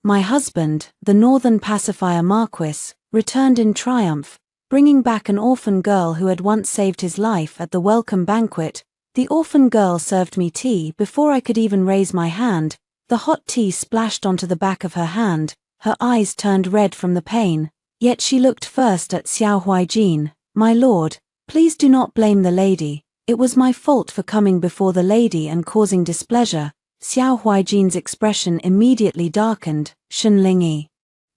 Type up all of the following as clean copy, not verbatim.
My husband, the northern pacifier Marquis, returned in triumph, bringing back an orphan girl who had once saved his life at the welcome banquet. The orphan girl served me tea before I could even raise my hand. The hot tea splashed onto the back of her hand, her eyes turned red from the pain, yet she looked first at Xiao Huaijin. My lord, please do not blame the lady, it was my fault for coming before the lady and causing displeasure. Xiao Huaijin's expression immediately darkened. Shen Lingyi.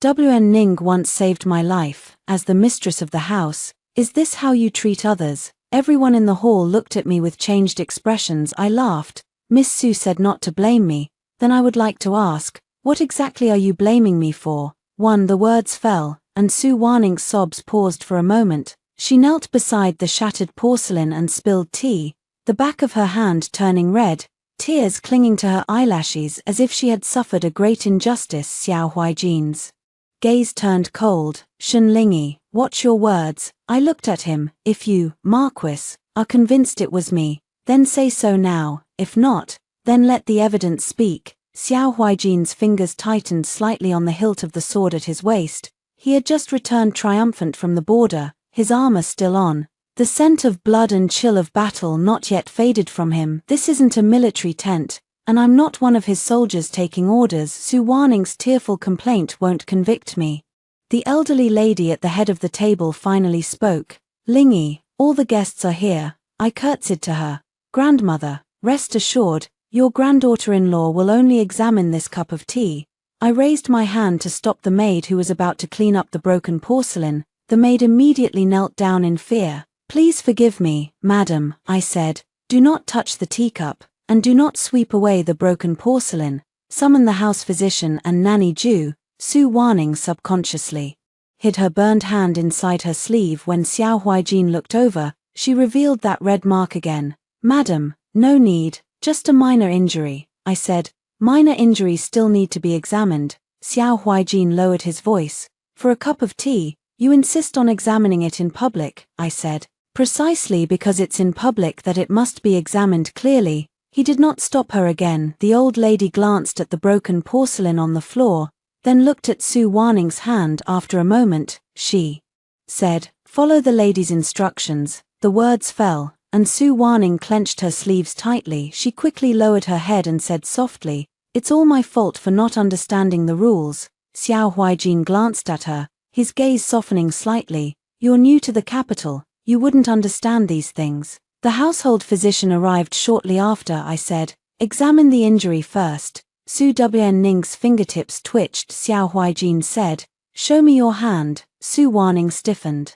Wn Ning once saved my life, as the mistress of the house. Is this how you treat others? Everyone in the hall looked at me with changed expressions. I laughed. Miss Su said not to blame me. Then I would like to ask, what exactly are you blaming me for? The words fell, and Su Waning's sobs paused for a moment. She knelt beside the shattered porcelain and spilled tea, the back of her hand turning red, tears clinging to her eyelashes as if she had suffered a great injustice. Xiao Huaijin's gaze turned cold. Shen Lingyi, watch your words. I looked at him. If you, Marquis, are convinced it was me, then say so now. If not, then let the evidence speak. Xiao Huaijin's fingers tightened slightly on the hilt of the sword at his waist. He had just returned triumphant from the border, his armor still on, the scent of blood and chill of battle not yet faded from him. This isn't a military tent, and I'm not one of his soldiers taking orders. Su Waning's tearful complaint won't convict me. The elderly lady at the head of the table finally spoke. Lingyi, all the guests are here. I curtsied to her. Grandmother, rest assured, your granddaughter-in-law will only examine this cup of tea. I raised my hand to stop the maid who was about to clean up the broken porcelain. The maid immediately knelt down in fear. Please forgive me, madam, I said. Do not touch the teacup, and do not sweep away the broken porcelain. Summon the house physician and Nanny Ju. Su Waning subconsciously hid her burned hand inside her sleeve. When Xiao Huaijin looked over, she revealed that red mark again. Madam, no need, just a minor injury, I said. Minor injuries still need to be examined. Xiao Huaijin lowered his voice. For a cup of tea, you insist on examining it in public, I said. Precisely because it's in public that it must be examined clearly. He did not stop her again. The old lady glanced at the broken porcelain on the floor, then looked at Su Waning's hand. After a moment, she said, follow the lady's instructions. The words fell, and Su Waning clenched her sleeves tightly. She quickly lowered her head and said softly, it's all my fault for not understanding the rules. Xiao Huaijin glanced at her, his gaze softening slightly. You're new to the capital, you wouldn't understand these things. The household physician arrived shortly after. I said, examine the injury first. Su Wning's fingertips twitched. Xiao Huaijin said, show me your hand. Su Waning stiffened,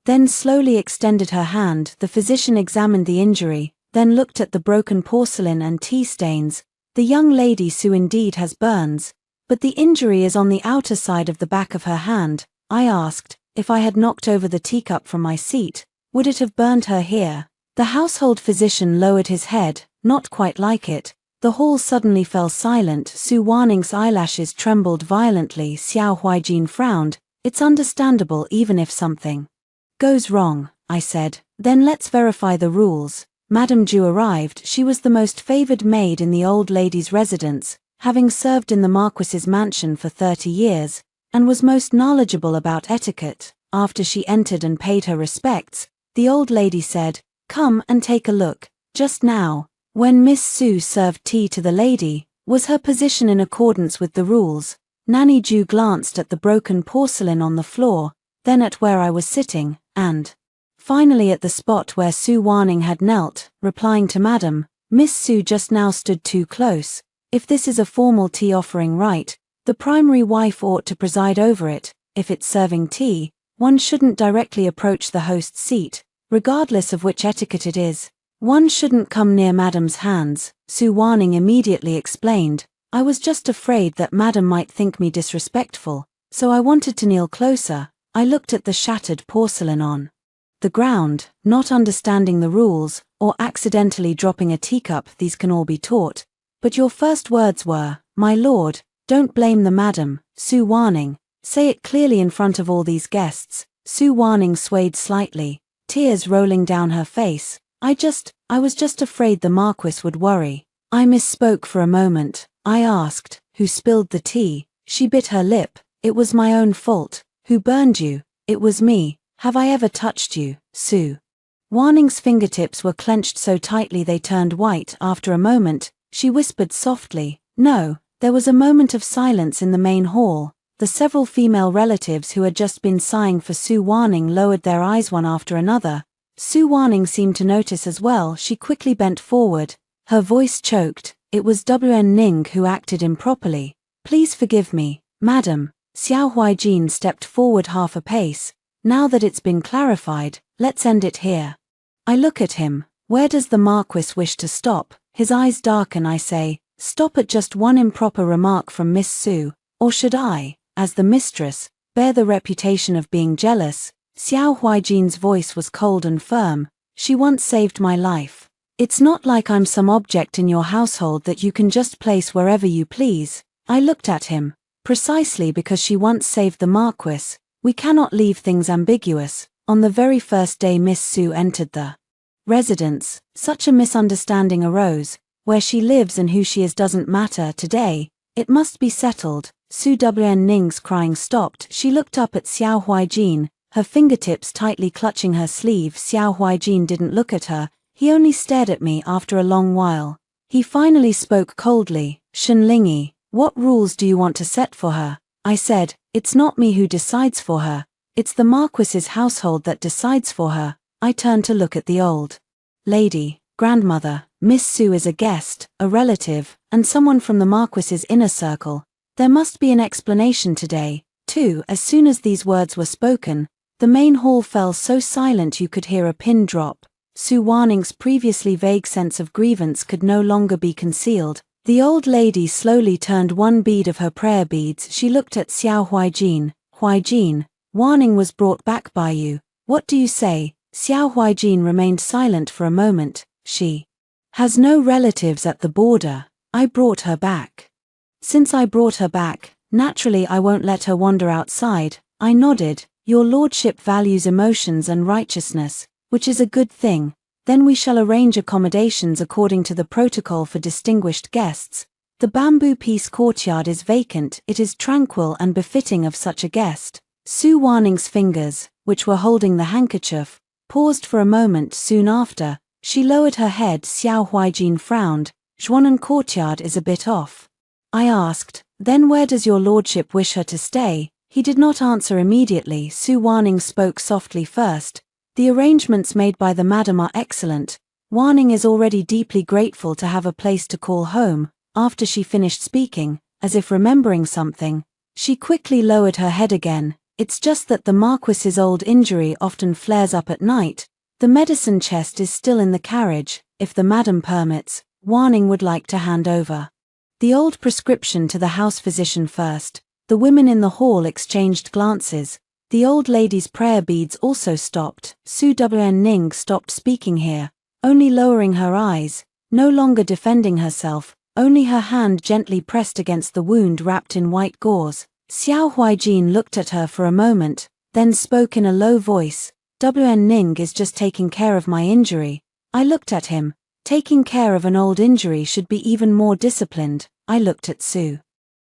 then slowly extended her hand. The physician examined the injury, then looked at the broken porcelain and tea stains. The young lady Su indeed has burns, but the injury is on the outer side of the back of her hand. I asked, if I had knocked over the teacup from my seat, would it have burned her here? The household physician lowered his head. Not quite like it. The hall suddenly fell silent. Su Waning's eyelashes trembled violently. Xiao Huaijin frowned. It's understandable even if something goes wrong, I said. Then let's verify the rules. Madame Ju arrived. She was the most favored maid in the old lady's residence, having served in the Marquis's mansion for 30 years, and was most knowledgeable about etiquette. After she entered and paid her respects, the old lady said, come and take a look. Just now, when Miss Su served tea to the lady, was her position in accordance with the rules? Nanny Ju glanced at the broken porcelain on the floor, then at where I was sitting, and finally at the spot where Su Waning had knelt, replying to Madam, Miss Su just now stood too close. If this is a formal tea offering rite, the primary wife ought to preside over it. If it's serving tea, one shouldn't directly approach the host's seat, regardless of which etiquette it is. One shouldn't come near Madam's hands. Su Waning immediately explained, I was just afraid that Madam might think me disrespectful, so I wanted to kneel closer. I looked at the shattered porcelain on the ground, not understanding the rules, or accidentally dropping a teacup. These can all be taught. But your first words were, my lord, don't blame the madam. Su Waning, say it clearly in front of all these guests. Su Waning swayed slightly, tears rolling down her face. I was just afraid the Marquis would worry. I misspoke for a moment. I asked, who spilled the tea? She bit her lip. It was my own fault. Who burned you? It was me. Have I ever touched you, Sue? Warning's fingertips were clenched so tightly they turned white. After a moment, she whispered softly, no. There was a moment of silence in the main hall. The several female relatives who had just been sighing for Sue Warning lowered their eyes one after another. Sue Warning seemed to notice as well. She quickly bent forward. Her voice choked. It was WN Ning who acted improperly. Please forgive me, madam. Xiao Huijin stepped forward half a pace. Now that it's been clarified, let's end it here. I look at him. Where does the Marquis wish to stop? His eyes darken. I say, stop at just one improper remark from Miss Sue, or should I, as the mistress, bear the reputation of being jealous? Xiao Huijin's voice was cold and firm. She once saved my life. It's not like I'm some object in your household that you can just place wherever you please. I looked at him. Precisely because she once saved the Marquis, we cannot leave things ambiguous. On the very first day Miss Sue entered the residence, such a misunderstanding arose. Where she lives and who she is doesn't matter today. It must be settled. Su WN Ning's crying stopped. She looked up at Xiao Huijin, her fingertips tightly clutching her sleeve. Xiao Huijin didn't look at her, he only stared at me. After a long while, he finally spoke coldly. Shenlingi, what rules do you want to set for her? I said, it's not me who decides for her. It's the Marquis's household that decides for her. I turned to look at the old lady. Grandmother, Miss Sue is a guest, a relative, and someone from the Marquis's inner circle. There must be an explanation today, too. As soon as these words were spoken, the main hall fell so silent you could hear a pin drop. Sue Warning's previously vague sense of grievance could no longer be concealed. The old lady slowly turned one bead of her prayer beads. She looked at Xiao Huijin. Huijin, Warning was brought back by you. What do you say? Xiao Huijin remained silent for a moment. She has no relatives at the border. I brought her back. Since I brought her back, naturally I won't let her wander outside. I nodded. Your lordship values emotions and righteousness, which is a good thing. Then we shall arrange accommodations according to the protocol for distinguished guests. The bamboo piece courtyard is vacant. It is tranquil and befitting of such a guest. Sue Warning's fingers, which were holding the handkerchief, paused for a moment. Soon after, she lowered her head. Xiao Huijin frowned. Zhuanan courtyard is a bit off. I asked, then where does your lordship wish her to stay? He did not answer immediately. Sue Warning spoke softly first. The arrangements made by the madam are excellent. Warning is already deeply grateful to have a place to call home. After she finished speaking, as if remembering something, she quickly lowered her head again. It's just that the Marquis's old injury often flares up at night. The medicine chest is still in the carriage. If the madam permits, Warning would like to hand over the old prescription to the house physician first. The women in the hall exchanged glances. The old lady's prayer beads also stopped. Su WN Ning stopped speaking here, only lowering her eyes, no longer defending herself, only her hand gently pressed against the wound wrapped in white gauze. Xiao Huijin looked at her for a moment, then spoke in a low voice. WN Ning is just taking care of my injury. I looked at him. Taking care of an old injury should be even more disciplined. I looked at Sue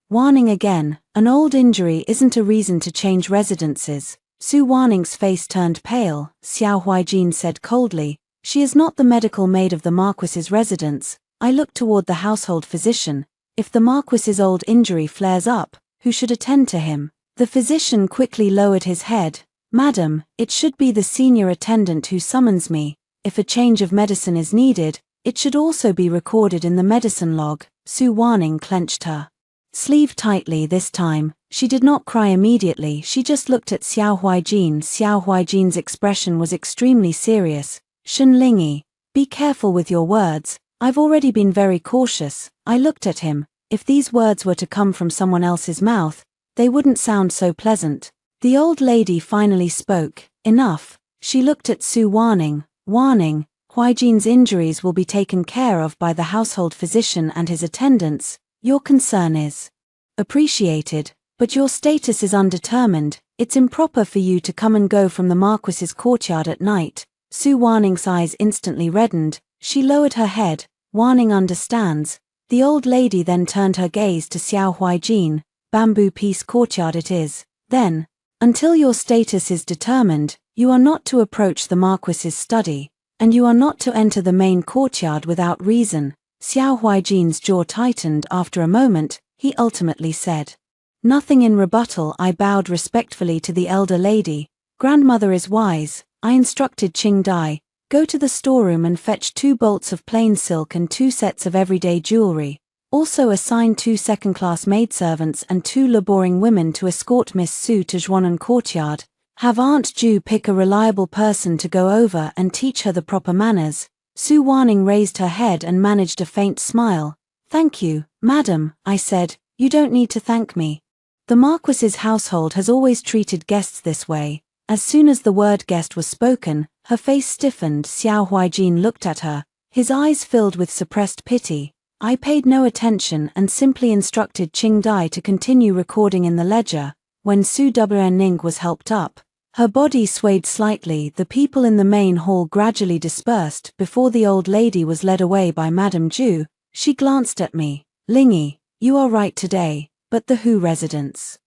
Warning again. An old injury isn't a reason to change residences. Sue Warning's face turned pale. Xiao Huijin said coldly, she is not the medical maid of the Marquis's residence. I looked toward the household physician. If the Marquis's old injury flares up, who should attend to him? The physician quickly lowered his head. Madam, it should be the senior attendant who summons me. If a change of medicine is needed, it should also be recorded in the medicine log. Sue Warning clenched her sleeve tightly this time. She did not cry immediately. She just looked at Xiao Huijin. Xiao Huijin's expression was extremely serious. Shenlingi, be careful with your words. I've already been very cautious. I looked at him. If these words were to come from someone else's mouth, they wouldn't sound so pleasant. The old lady finally spoke. Enough. She looked at Sue Warning. Warning, Huijin's injuries will be taken care of by the household physician and his attendants. Your concern is appreciated, but your status is undetermined. It's improper for you to come and go from the Marquis's courtyard at night. Sue Warning's eyes instantly reddened. She lowered her head. Warning understands. The old lady then turned her gaze to Xiao Huijin. bamboo piece courtyard it is, then. Until your status is determined, you are not to approach the Marquis's study, and you are not to enter the main courtyard without reason. Xiao Huijin's jaw tightened. After a moment, he ultimately said. Nothing in rebuttal. I bowed respectfully to the elder lady. Grandmother is wise. I instructed Qing Dai, go to the storeroom and fetch 2 bolts of plain silk and 2 sets of everyday jewelry. Also assign 2 second-class maidservants and 2 laboring women to escort Miss Su to Zhuanan Courtyard. Have Aunt Ju pick a reliable person to go over and teach her the proper manners. Su Wanning raised her head and managed a faint smile. Thank you, madam, I said. You don't need to thank me. The Marquis's household has always treated guests this way. As soon as the word guest was spoken, her face stiffened. Xiao Huijin looked at her, his eyes filled with suppressed pity. I paid no attention and simply instructed Qing Dai to continue recording in the ledger. When Su Ning was helped up, her body swayed slightly. The people in the main hall gradually dispersed before the old lady was led away by Madame Ju. She glanced at me. Lingy, you are right today, but the Hu residents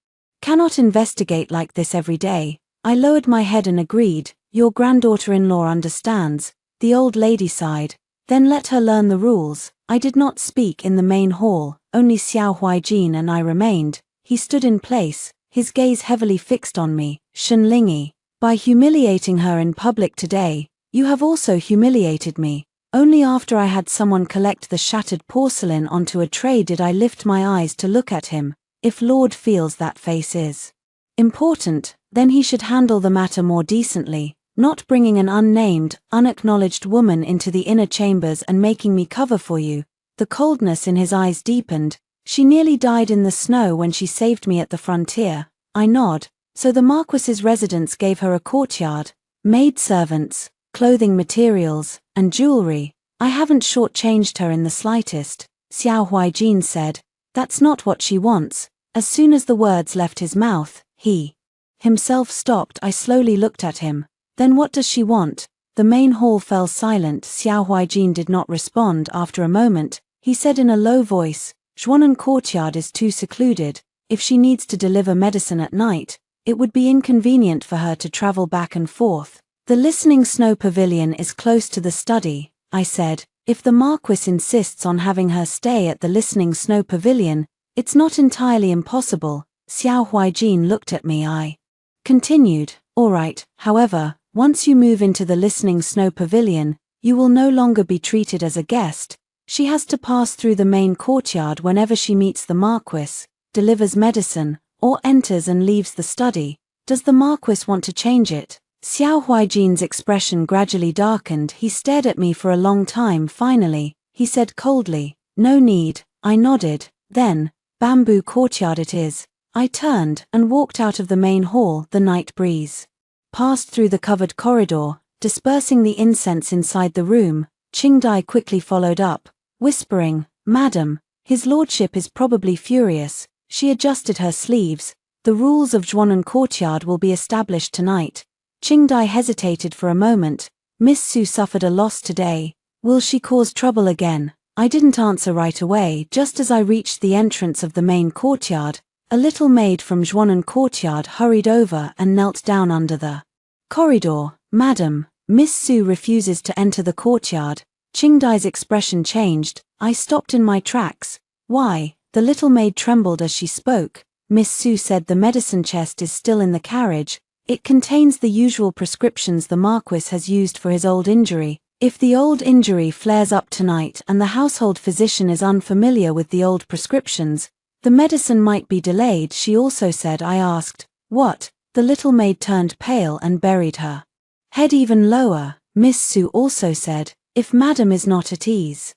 cannot investigate like this every day. I lowered my head and agreed. Your granddaughter-in-law understands. The old lady sighed. Then let her learn the rules. I did not speak in the main hall, only Xiao Huijin and I remained. He stood in place, his gaze heavily fixed on me. Shen Lingy, by humiliating her in public today, you have also humiliated me. Only after I had someone collect the shattered porcelain onto a tray did I lift my eyes to look at him. If Lord feels that face is important, then he should handle the matter more decently, not bringing an unnamed, unacknowledged woman into the inner chambers and making me cover for you. The coldness in his eyes deepened. She nearly died in the snow when she saved me at the frontier. I nod. So the Marquis's residence gave her a courtyard, maidservants, clothing materials, and jewelry. I haven't shortchanged her in the slightest, Xiao Huijin said. That's not what she wants. As soon as the words left his mouth, he himself stopped. I slowly looked at him. Then what does she want? The main hall fell silent. Xiao Huijin did not respond. After a moment, he said in a low voice, Zhuanan Courtyard is too secluded. If she needs to deliver medicine at night, it would be inconvenient for her to travel back and forth. The listening snow pavilion is close to the study, I said. If the Marquis insists on having her stay at the listening snow pavilion, it's not entirely impossible. Xiao Huijin looked at me. I continued, all right, however, once you move into the listening snow pavilion, you will no longer be treated as a guest. She has to pass through the main courtyard whenever she meets the Marquis, delivers medicine, or enters and leaves the study. Does the Marquis want to change it? Xiao Huijin's expression gradually darkened. He stared at me for a long time. Finally, he said coldly, no need. I nodded. Then, bamboo courtyard it is. I turned and walked out of the main hall. The night breeze passed through the covered corridor, dispersing the incense inside the room. Qing Dai quickly followed up, whispering, Madam, his lordship is probably furious. She adjusted her sleeves. The rules of Zhuanan Courtyard will be established tonight. Qing Dai hesitated for a moment. Miss Su suffered a loss today. Will she cause trouble again? I didn't answer right away. Just as I reached the entrance of the main courtyard, a little maid from Zhuanan Courtyard hurried over and knelt down under the corridor. Madam, Miss Su refuses to enter the courtyard. Qing Dai's expression changed. I stopped in my tracks. Why? The little maid trembled as she spoke. Miss Su said the medicine chest is still in the carriage. It contains the usual prescriptions the Marquis has used for his old injury. If the old injury flares up tonight and the household physician is unfamiliar with the old prescriptions, the medicine might be delayed. She also said. I asked, what? The little maid turned pale and buried her head even lower. Miss Su also said, if Madam is not at ease,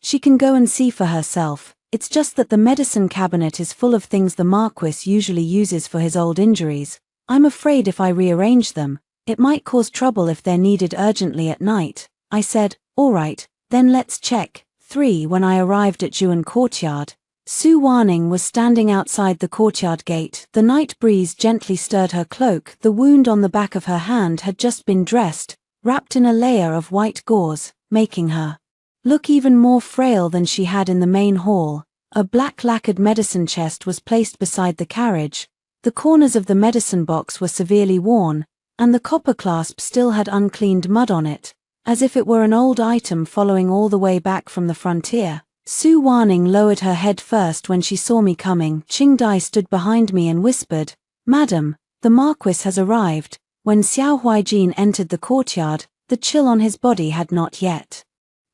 she can go and see for herself. It's just that the medicine cabinet is full of things the Marquis usually uses for his old injuries. I'm afraid if I rearrange them, it might cause trouble if they're needed urgently at night. I said, all right, then let's check. 3. When I arrived at Zhuan Courtyard, Su Wanning was standing outside the courtyard gate. The night breeze gently stirred her cloak. The wound on the back of her hand had just been dressed, wrapped in a layer of white gauze, making her look even more frail than she had in the main hall. A black lacquered medicine chest was placed beside the carriage. The corners of the medicine box were severely worn, and the copper clasp still had uncleaned mud on it, as if it were an old item following all the way back from the frontier. Su Wanning lowered her head first when she saw me coming. Qingdai stood behind me and whispered, "Madam, the Marquis has arrived." When Xiao Huijin entered the courtyard, the chill on his body had not yet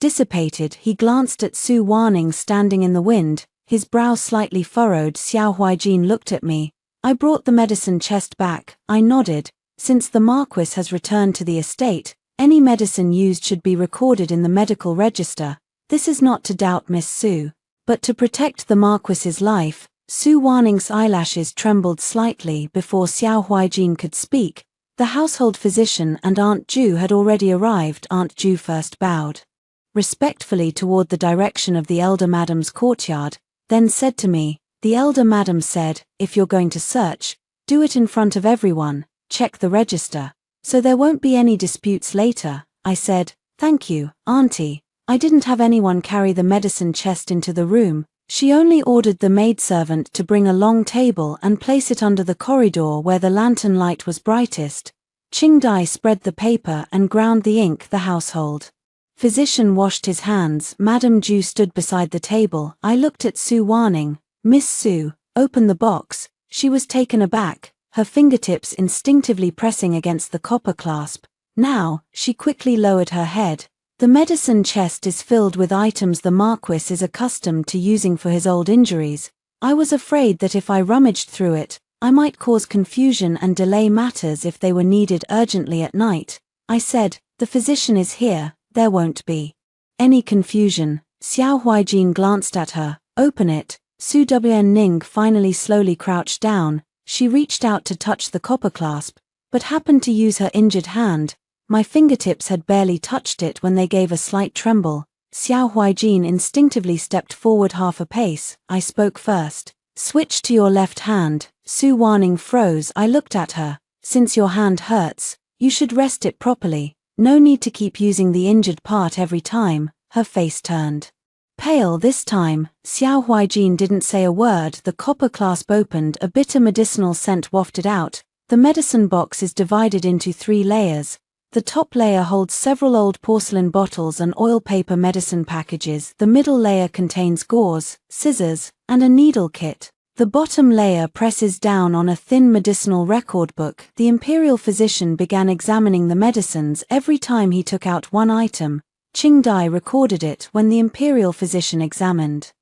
dissipated. He glanced at Su Wanning standing in the wind, his brow slightly furrowed. Xiao Huijin looked at me. "I brought the medicine chest back," I nodded. "Since the Marquis has returned to the estate, any medicine used should be recorded in the medical register. This is not to doubt Miss Su, but to protect the Marquis's life." Su Wanning's eyelashes trembled slightly before Xiao Huijin could speak. The household physician and Aunt Ju had already arrived. Aunt Ju first bowed respectfully toward the direction of the elder madam's courtyard, then said to me, "The elder madam said, if you're going to search, do it in front of everyone, check the register, so there won't be any disputes later." I said, "Thank you, Auntie. I didn't have anyone carry the medicine chest into the room." She only ordered the maidservant to bring a long table and place it under the corridor where the lantern light was brightest. Qingdai spread the paper and ground the ink. The household physician washed his hands. Madame Ju stood beside the table. I looked at Su Wanning. "Miss Su, open the box." She was taken aback, her fingertips instinctively pressing against the copper clasp. Now, she quickly lowered her head. "The medicine chest is filled with items the Marquis is accustomed to using for his old injuries. I was afraid that if I rummaged through it, I might cause confusion and delay matters if they were needed urgently at night." I said, "The physician is here, there won't be any confusion." Xiao Huijin glanced at her. "Open it." Su Ning finally slowly crouched down. She reached out to touch the copper clasp, but happened to use her injured hand. My fingertips had barely touched it when they gave a slight tremble. Xiao Huijin instinctively stepped forward half a pace. I spoke first. "Switch to your left hand." Su Wanning froze. I looked at her. "Since your hand hurts, you should rest it properly. No need to keep using the injured part every time." Her face turned pale this time. Xiao Huijin didn't say a word. The copper clasp opened. A bitter medicinal scent wafted out. The medicine box is divided into 3 layers. The top layer holds several old porcelain bottles and oil paper medicine packages. The middle layer contains gauze, scissors, and a needle kit. The bottom layer presses down on a thin medicinal record book. The imperial physician began examining the medicines. Every time he took out one item, Qingdai recorded it. When the imperial physician examined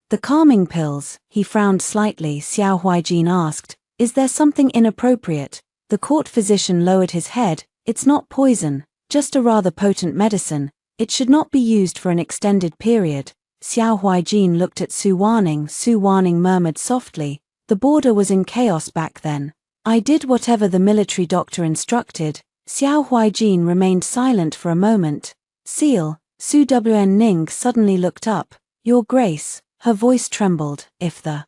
the calming pills, he frowned slightly. Xiao Huijin asked, "Is there something inappropriate?" The court physician lowered his head. "It's not poison, just a rather potent medicine. It should not be used for an extended period." Xiao Huijin looked at Su Wanning. Su Wanning murmured softly, "The border was in chaos back then. I did whatever the military doctor instructed." Xiao Huijin remained silent for a moment. "Seal." Su Ning suddenly looked up. "Your Grace." Her voice trembled. "If the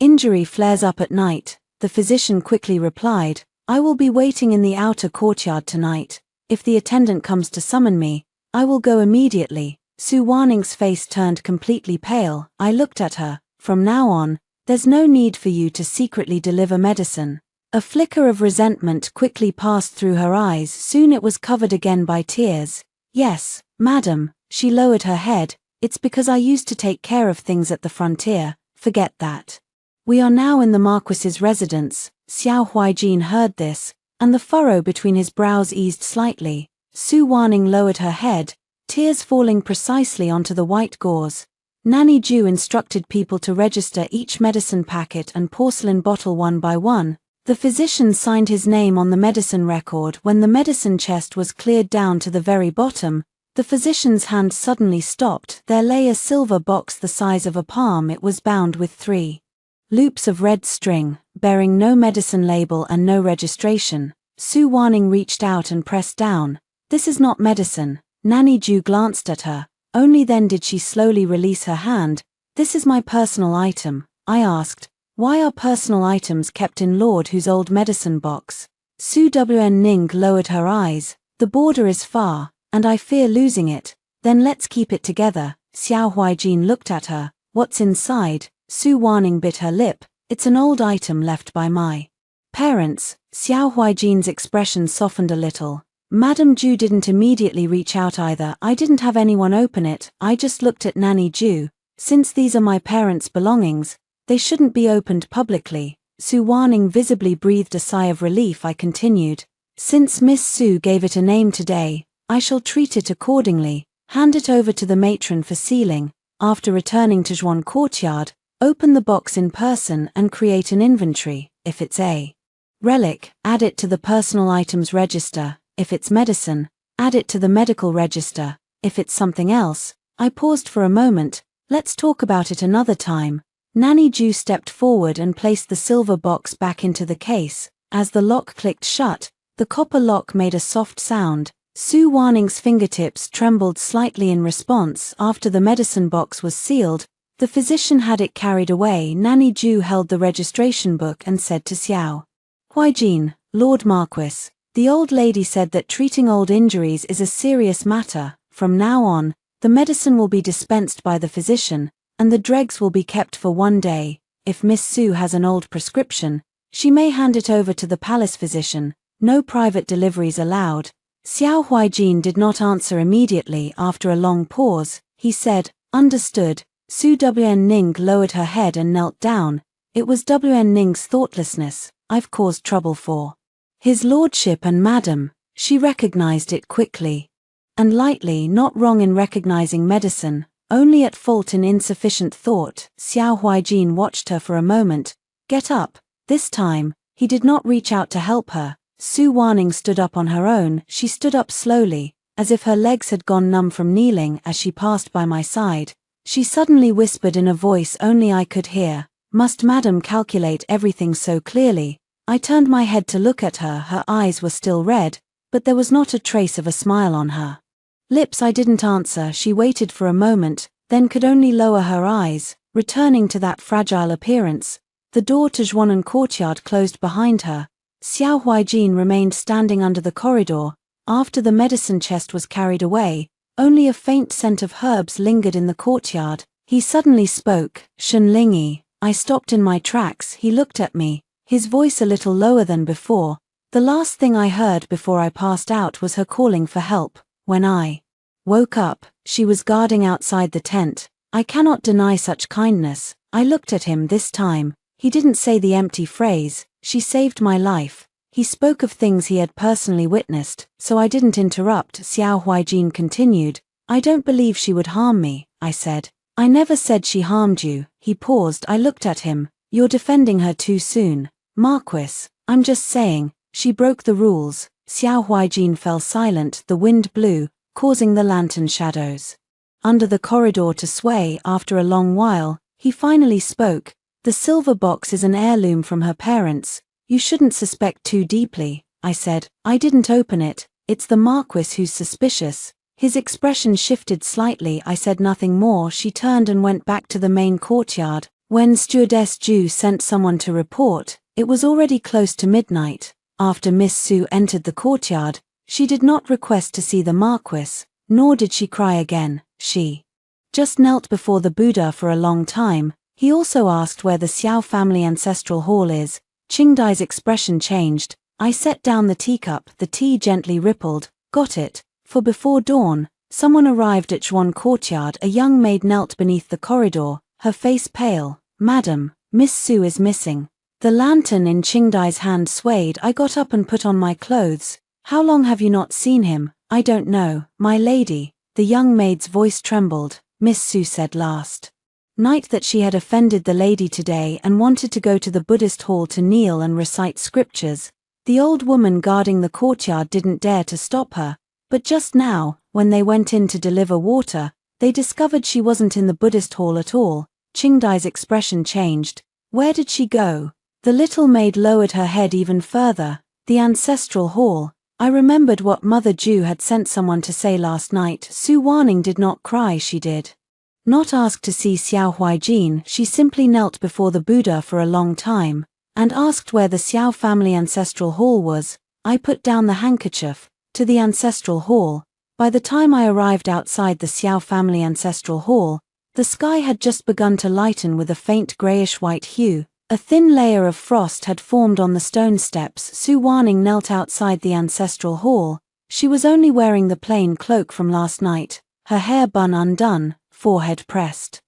injury flares up at night," the physician quickly replied, "I will be waiting in the outer courtyard tonight. If the attendant comes to summon me, I will go immediately." Su Wanning's face turned completely pale. I looked at her. "From now on, there's no need for you to secretly deliver medicine." A flicker of resentment quickly passed through her eyes. Soon it was covered again by tears. "Yes, madam." She lowered her head. "It's because I used to take care of things at the frontier. Forget that. We are now in the Marquis's residence." Xiao Huijin heard this, and the furrow between his brows eased slightly. Su Wanning lowered her head, tears falling precisely onto the white gauze. Nanny Ju instructed people to register each medicine packet and porcelain bottle one by one. The physician signed his name on the medicine record. When the medicine chest was cleared down to the very bottom, the physician's hand suddenly stopped. There lay a silver box the size of a palm. It was bound with 3 loops of red string, bearing no medicine label and no registration. Su Wanning reached out and pressed down. "This is not medicine." Nanny Ju glanced at her. Only then did she slowly release her hand. "This is my personal item." I asked, "Why are personal items kept in Lord Hu's old medicine box?" Su Ning lowered her eyes. "The border is far, and I fear losing it." "Then let's keep it together." Xiao Huijin looked at her. "What's inside?" Su Wanning bit her lip. It's an old item left by my parents. Xiao Huijin's expression softened a little. Madame Ju didn't immediately reach out either. I didn't have anyone open it, I just looked at Nanny Ju. Since these are my parents' belongings, they shouldn't be opened publicly. Su Wanning visibly breathed a sigh of relief. I continued. Since Miss Su gave it a name today, I shall treat it accordingly. Hand it over to the matron for sealing. After returning to Zhuan Courtyard, open the box in person and create an inventory. If it's a relic, add it to the personal items register. If it's medicine, add it to the medical register. If it's something else, I paused for a moment. Let's talk about it another time. Nanny Ju stepped forward and placed the silver box back into the case. As the lock clicked shut, the copper lock made a soft sound. Su Wanning's fingertips trembled slightly in response. After the medicine box was sealed, the physician had it carried away. Nanny Ju held the registration book and said to Xiao Huijin, Lord Marquis, the old lady said that treating old injuries is a serious matter. From now on, the medicine will be dispensed by the physician, and the dregs will be kept for 1 day. If Miss Su has an old prescription, she may hand it over to the palace physician. No private deliveries allowed. Xiao Huijin did not answer immediately. After a long pause, he said, Understood. Su Wn Ning lowered her head and knelt down. It was Wn Ning's thoughtlessness. I've caused trouble for his lordship and madam. She recognized it quickly and lightly, not wrong in recognizing medicine, only at fault in insufficient thought. Xiao Huijin watched her for a moment. Get up. This time, he did not reach out to help her. Su Wanning stood up on her own. She stood up slowly, as if her legs had gone numb from kneeling. As she passed by my side, she suddenly whispered in a voice only I could hear, Must madam calculate everything so clearly? I turned my head to look at her. Her eyes were still red, but there was not a trace of a smile on her lips. I didn't answer. She waited for a moment, then could only lower her eyes, returning to that fragile appearance. The door to Zhuanan Courtyard closed behind her. Xiao Huijin remained standing under the corridor. After the medicine chest was carried away, only a faint scent of herbs lingered in the courtyard. He suddenly spoke, Shenlingyi. I stopped in my tracks. He looked at me, his voice a little lower than before. The last thing I heard before I passed out was her calling for help. When I woke up, she was guarding outside the tent. I cannot deny such kindness. I looked at him this time. He didn't say the empty phrase, she saved my life. He spoke of things he had personally witnessed, so I didn't interrupt. Xiao Huijin continued. I don't believe she would harm me, I said. I never said she harmed you. He paused. I looked at him. You're defending her too soon. Marquis, I'm just saying, she broke the rules. Xiao Huijin fell silent. The wind blew, causing the lantern shadows under the corridor to sway. After a long while, he finally spoke. The silver box is an heirloom from her parents. You shouldn't suspect too deeply, I said. I didn't open it. It's the Marquis who's suspicious. His expression shifted slightly. I said nothing more. She turned and went back to the main courtyard. When Stewardess Ju sent someone to report, it was already close to midnight. After Miss Su entered the courtyard, she did not request to see the Marquis, nor did she cry again. She just knelt before the Buddha for a long time. He also asked where the Xiao family ancestral hall is. Qingdai's expression changed. I set down the teacup. The tea gently rippled. Got it. For before dawn, someone arrived at Zhuan Courtyard. A young maid knelt beneath the corridor, her face pale. Madam, Miss Su is missing. The lantern in Qingdai's hand swayed. I got up and put on my clothes. How long have you not seen him? I don't know, my lady. The young maid's voice trembled. Miss Su said last night that she had offended the lady today and wanted to go to the Buddhist hall to kneel and recite scriptures. The old woman guarding the courtyard didn't dare to stop her, but just now, when they went in to deliver water, they discovered she wasn't in the Buddhist hall at all. Qingdai's expression changed. Where did she go? The little maid lowered her head even further. The ancestral hall. I remembered what Mother Ju had sent someone to say last night. Su Wanning did not cry. She did not ask to see Xiao Huijin. She simply knelt before the Buddha for a long time, and asked where the Xiao family ancestral hall was. I put down the handkerchief. To the ancestral hall. By the time I arrived outside the Xiao family ancestral hall, The sky had just begun to lighten with a faint grayish-white hue. A thin layer of frost had formed on the stone steps. Su Wanning knelt outside the ancestral hall. She was only wearing the plain cloak from last night, her hair bun undone, forehead pressed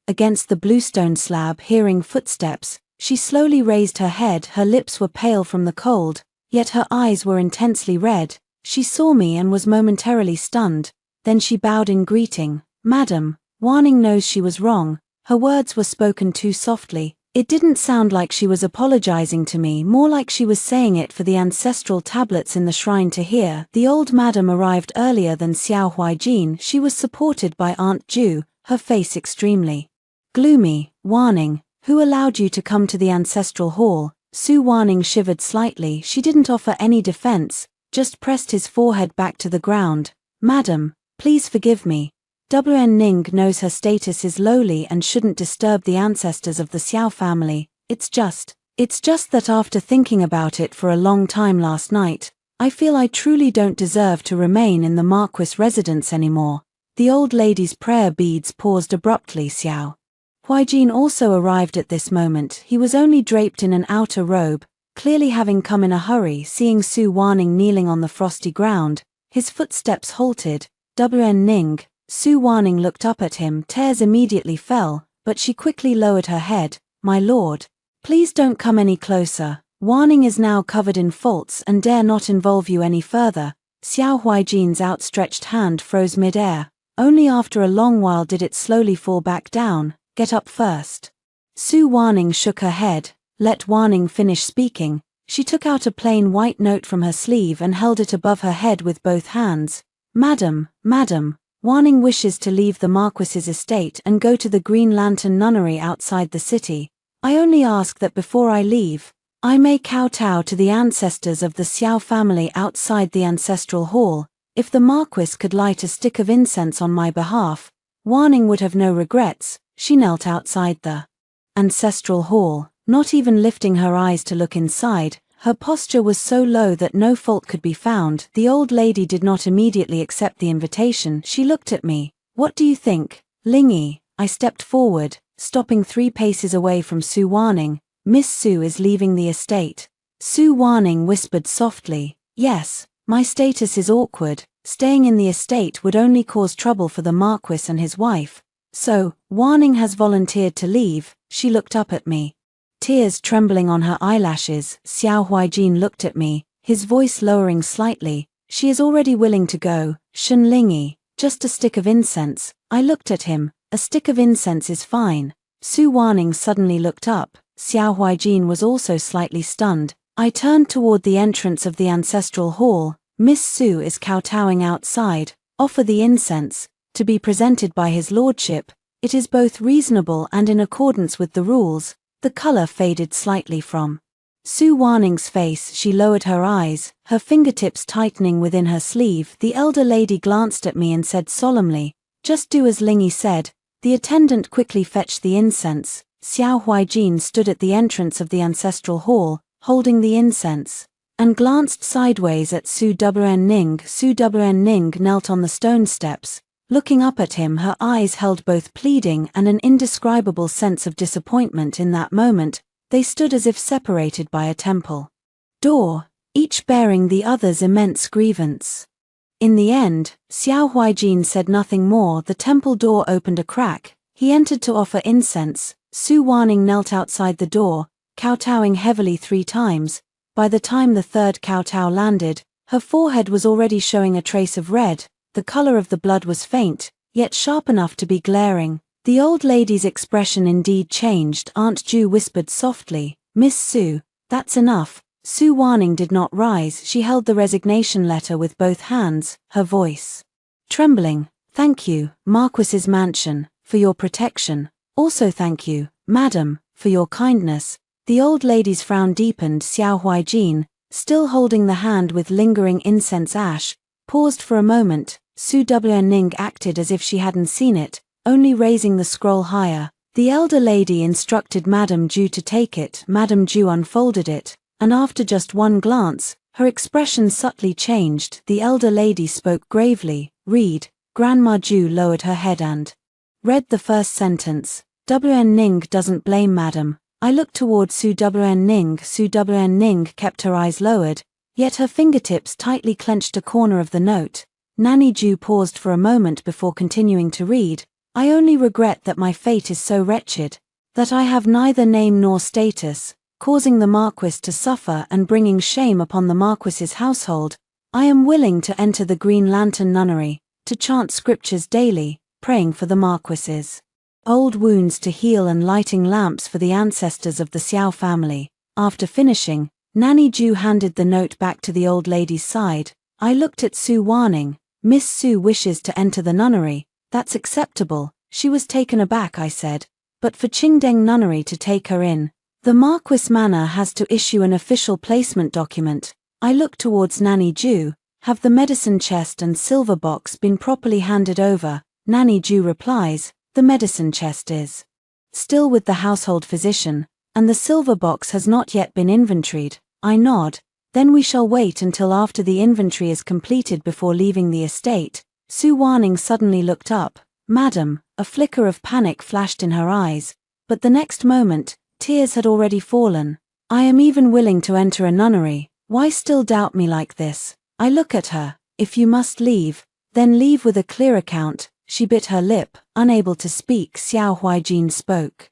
against the bluestone slab. Hearing footsteps, she slowly raised her head. Her lips were pale from the cold, yet her eyes were intensely red. She saw me and was momentarily stunned. Then she bowed in greeting. "Madam." Wanning knows she was wrong. Her words were spoken too softly. It didn't sound like she was apologizing to me, more like she was saying it for the ancestral tablets in the shrine to hear. The old madam arrived earlier than Xiao Huijin. She was supported by Aunt Ju, her face extremely gloomy. "Wanning, who allowed you to come to the ancestral hall?" Su Wanning shivered slightly. She didn't offer any defense, just pressed his forehead back to the ground. "Madam, please forgive me. Wn Ning knows her status is lowly and shouldn't disturb the ancestors of the Xiao family. It's just that after thinking about it for a long time last night, I feel I truly don't deserve to remain in the Marquis residence anymore." The old lady's prayer beads paused abruptly. Xiao Huijin also arrived at this moment. He was only draped in an outer robe, clearly having come in a hurry. Seeing Su Wanning kneeling on the frosty ground, his footsteps halted. "Wn Ning." Su Wanning looked up at him. Tears immediately fell, but she quickly lowered her head. "My lord, please don't come any closer. Wanning is now covered in faults and dare not involve you any further." Xiao Huijin's outstretched hand froze mid-air. Only after a long while did it slowly fall back down. "Get up first." Su Wanning shook her head. Let Wanning finish speaking. She took out a plain white note from her sleeve and held it above her head with both hands. Madam, Wanning wishes to leave the Marquis's estate and go to the Green Lantern Nunnery outside the city. I only ask that before I leave, I may kowtow to the ancestors of the Xiao family outside the ancestral hall. If the Marquis could light a stick of incense on my behalf, Wanning would have no regrets. She knelt outside the ancestral hall, not even lifting her eyes to look inside. Her posture was so low that no fault could be found. The old lady did not immediately accept the invitation. She looked at me. "What do you think, Lingy?" I stepped forward, stopping 3 paces away from Su Wanning. "Miss Su is leaving the estate." Su Wanning whispered softly. "Yes, my status is awkward. Staying in the estate would only cause trouble for the Marquis and his wife. So, Wanning has volunteered to leave." She looked up at me, tears trembling on her eyelashes. Xiao Huijin looked at me, his voice lowering slightly. "She is already willing to go, Shen Lingy. Just a stick of incense." I looked at him. "A stick of incense is fine." Su Wanning suddenly looked up. Xiao Huijin was also slightly stunned. I turned toward the entrance of the ancestral hall. "Miss Su is kowtowing outside. Offer the incense, to be presented by his lordship. It is both reasonable and in accordance with the rules." The color faded slightly from Su Wanning's face. She lowered her eyes, her fingertips tightening within her sleeve. The elder lady glanced at me and said solemnly, "Just do as Lingy said." The attendant quickly fetched the incense. Xiao Huijin stood at the entrance of the ancestral hall, holding the incense, and glanced sideways at Su Wn Ning. Su Wn Ning knelt on the stone steps, looking up at him. Her eyes held both pleading and an indescribable sense of disappointment. In that moment, they stood as if separated by a temple door, each bearing the other's immense grievance. In the end, Xiao Huijin said nothing more. The temple door opened a crack. He entered to offer incense. Su Wanning knelt outside the door, kowtowing heavily 3 times. By the time the third kowtow landed, her forehead was already showing a trace of red. The color of the blood was faint, yet sharp enough to be glaring. The old lady's expression indeed changed. Aunt Ju whispered softly, "Miss Su, that's enough." Su Wanning did not rise. She held the resignation letter with both hands, her voice trembling. "Thank you, Marquis's mansion, for your protection. Also thank you, madam, for your kindness." The old lady's frown deepened. Xiao Huijin, still holding the hand with lingering incense ash, paused for a moment. Su Wn Ning acted as if she hadn't seen it, only raising the scroll higher. The elder lady instructed Madame Ju to take it. Madame Ju unfolded it, and after just one glance, her expression subtly changed. The elder lady spoke gravely. "Read." Grandma Ju lowered her head and Read the first sentence. WN Ning doesn't blame madam. I looked toward Su WN Ning. Su WN Ning kept her eyes lowered, yet her fingertips tightly clenched a corner of the note. Nanny Ju paused for a moment before continuing to read. I only regret that my fate is so wretched, that I have neither name nor status, causing the Marquis to suffer and bringing shame upon the Marquis's household. I am willing to enter the Green Lantern Nunnery, to chant scriptures daily, praying for the Marquis's old wounds to heal and lighting lamps for the ancestors of the Xiao family. After finishing, Nanny Ju handed the note back to the old lady's side. I looked at Su Warning. Miss Su wishes to enter the nunnery. That's acceptable. She was taken aback, I said. But for Qingdeng Nunnery to take her in, the Marquis Manor has to issue an official placement document. I looked towards Nanny Ju. Have the medicine chest and silver box been properly handed over? Nanny Ju replies, the medicine chest is still with the household physician, and the silver box has not yet been inventoried. I nod. Then we shall wait until after the inventory is completed before leaving the estate. Su Warning suddenly looked up. Madam, a flicker of panic flashed in her eyes, but the next moment, tears had already fallen. I am even willing to enter a nunnery. Why still doubt me like this? I look at her. If you must leave, then leave with a clear account. She bit her lip, unable to speak. Xiao Huaijin spoke.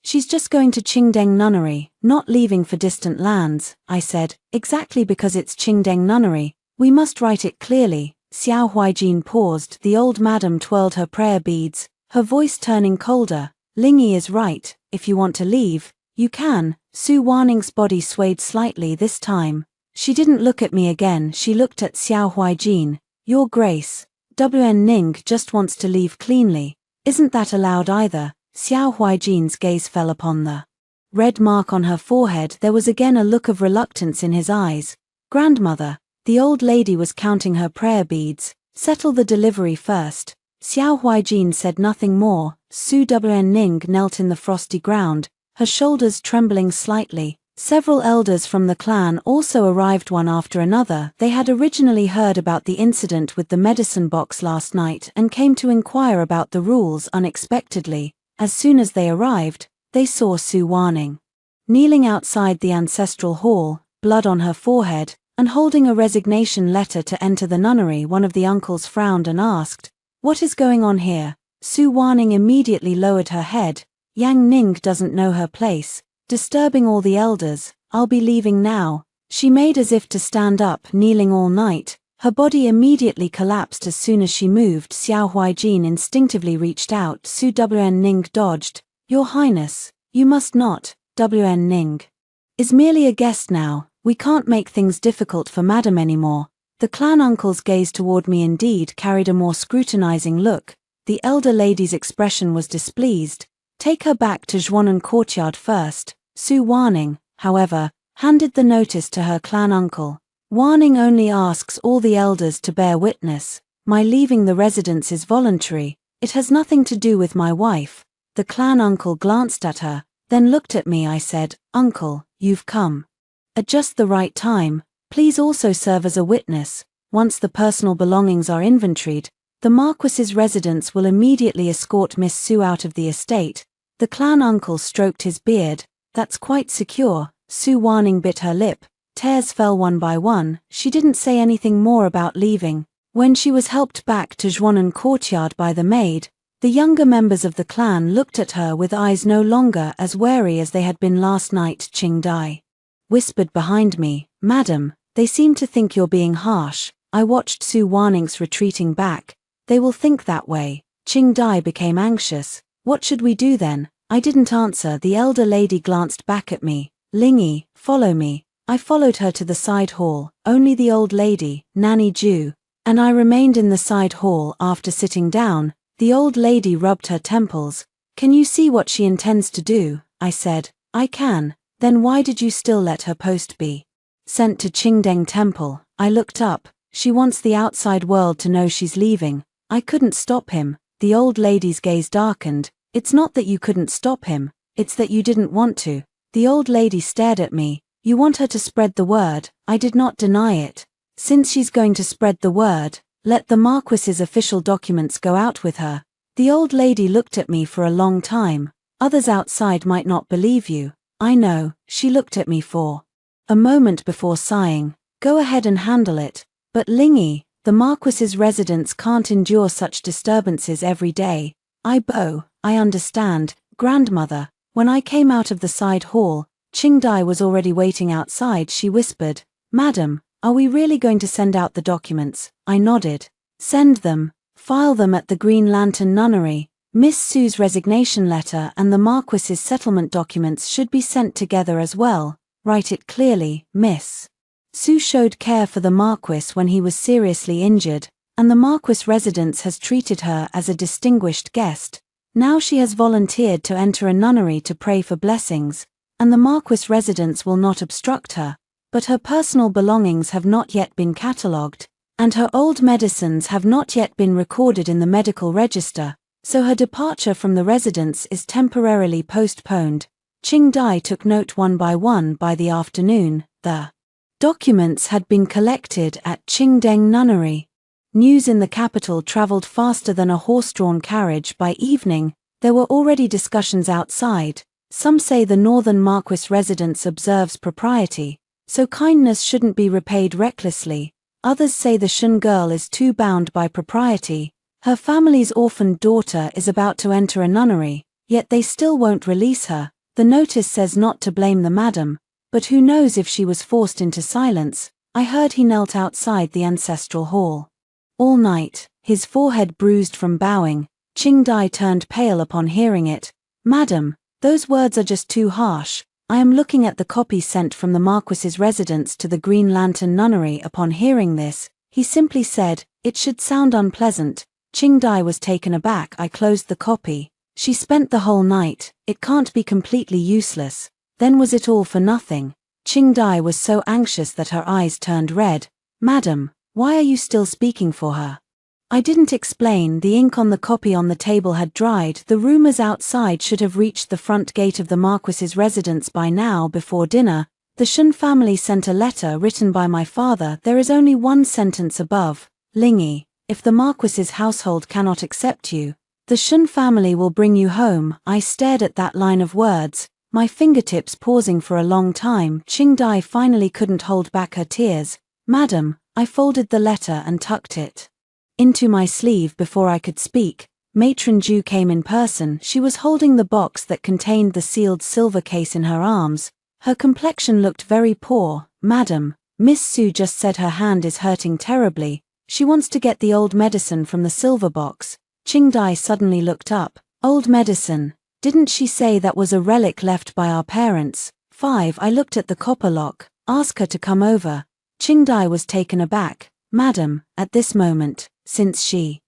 She's just going to Qingdeng Nunnery, not leaving for distant lands, I said. Exactly, because it's Qingdeng Nunnery. We must write it clearly. Xiao Huaijin paused. The old madam twirled her prayer beads, her voice turning colder. Lingyi is right. If you want to leave, you can. Su Warning's body swayed slightly this time. She didn't look at me again. She looked at Xiao Huaijin. Your Grace, WN Ning just wants to leave cleanly. Isn't that allowed either? Xiao Huaijin's gaze fell upon the red mark on her forehead. There was again a look of reluctance in his eyes. Grandmother, the old lady was counting her prayer beads. Settle the delivery first. Xiao Huaijin said nothing more. Su WN Ning knelt in the frosty ground, her shoulders trembling slightly. Several elders from the clan also arrived one after another. They had originally heard about the incident with the medicine box last night and came to inquire about the rules unexpectedly. As soon as they arrived, they saw Su Warning kneeling outside the ancestral hall, blood on her forehead, and holding a resignation letter to enter the nunnery. One of the uncles frowned and asked, "What is going on here?" Su Warning immediately lowered her head. Yang Ning doesn't know her place, disturbing all the elders. I'll be leaving now. She made as if to stand up, kneeling all night. Her body immediately collapsed as soon as she moved. Xiao Huaijin instinctively reached out. Su WN Ning dodged. Your Highness, you must not. WN Ning is merely a guest now. We can't make things difficult for Madam anymore. The clan uncle's gaze toward me indeed carried a more scrutinizing look. The elder lady's expression was displeased. Take her back to Zhuanan courtyard first. Su Warning, however, handed the notice to her clan uncle. Warning only asks all the elders to bear witness. My leaving the residence is voluntary. It has nothing to do with my wife. The clan uncle glanced at her, then looked at me. I said, Uncle, you've come at just the right time. Please also serve as a witness. Once the personal belongings are inventoried, the Marquis's residence will immediately escort Miss Su out of the estate. The clan uncle stroked his beard. That's quite secure. Su Warning bit her lip. Tears fell one by one. She didn't say anything more about leaving. When she was helped back to Zhuanan courtyard by the maid, the younger members of the clan looked at her with eyes no longer as wary as they had been last night. Qing Dai whispered behind me, Madam, they seem to think you're being harsh. I watched Su Warning's retreating back. They will think that way. Qing Dai became anxious. What should we do then? I didn't answer. The elder lady glanced back at me. Lingyi, follow me. I followed her to the side hall. Only the old lady, Nanny Ju, and I remained in the side hall. After sitting down, the old lady rubbed her temples. Can you see what she intends to do? I said. I can. Then why did you still let her post be sent to Qingdeng Temple? I looked up. She wants the outside world to know she's leaving. I couldn't stop him. The old lady's gaze darkened. It's not that you couldn't stop him, it's that you didn't want to. The old lady stared at me. You want her to spread the word. I did not deny it. Since she's going to spread the word, let the Marquis's official documents go out with her. The old lady looked at me for a long time. Others outside might not believe you. I know. She looked at me for a moment before sighing. Go ahead and handle it. But Lingy, the Marquis's residents can't endure such disturbances every day. I understand, grandmother. When I came out of the side hall, Qingdai was already waiting outside. She whispered, Madam, are we really going to send out the documents? I nodded. Send them. File them at the Green Lantern Nunnery. Miss Sue's resignation letter and the Marquis's settlement documents should be sent together as well. Write it clearly, Miss Sue showed care for the Marquis when he was seriously injured, and the Marquis residence has treated her as a distinguished guest. Now she has volunteered to enter a nunnery to pray for blessings, and the Marquis residence will not obstruct her, but her personal belongings have not yet been catalogued, and her old medicines have not yet been recorded in the medical register, so her departure from the residence is temporarily postponed. Qingdai took note one by the afternoon. The documents had been collected at Qingdeng Nunnery. News in the capital traveled faster than a horse-drawn carriage. By evening, there were already discussions outside. Some say the Northern Marquis residence observes propriety, so kindness shouldn't be repaid recklessly. Others say the Shun girl is too bound by propriety. Her family's orphaned daughter is about to enter a nunnery, yet they still won't release her. The notice says not to blame the madam, but who knows if she was forced into silence. I heard he knelt outside the ancestral hall all night, his forehead bruised from bowing. Qingdai turned pale upon hearing it. Madam, those words are just too harsh. I am looking at the copy sent from the Marquis's residence to the Green Lantern Nunnery. Upon hearing this, he simply said, it should sound unpleasant. Qingdai was taken aback. I closed the copy. She spent the whole night. It can't be completely useless. Then was it all for nothing? Qingdai was so anxious that her eyes turned red. Madam, why are you still speaking for her? I didn't explain. The ink on the copy on the table had dried. The rumors outside should have reached the front gate of the Marquis's residence by now. Before dinner, the Shun family sent a letter written by my father. There is only one sentence above. Lingy, if the Marquis's household cannot accept you, the Shun family will bring you home. I stared at that line of words, my fingertips pausing for a long time. Qingdai finally couldn't hold back her tears. Madam, I folded the letter and tucked it into my sleeve. Before I could speak, Matron Ju came in person. She was holding the box that contained the sealed silver case in her arms. Her complexion looked very poor. Madam, Miss Sue just said her hand is hurting terribly. She wants to get the old medicine from the silver box. Qingdai suddenly looked up. Old medicine? Didn't she say that was a relic left by our parents? 5. I looked at the copper lock. Ask her to come over. Qingdai was taken aback. Madam, at this moment, since she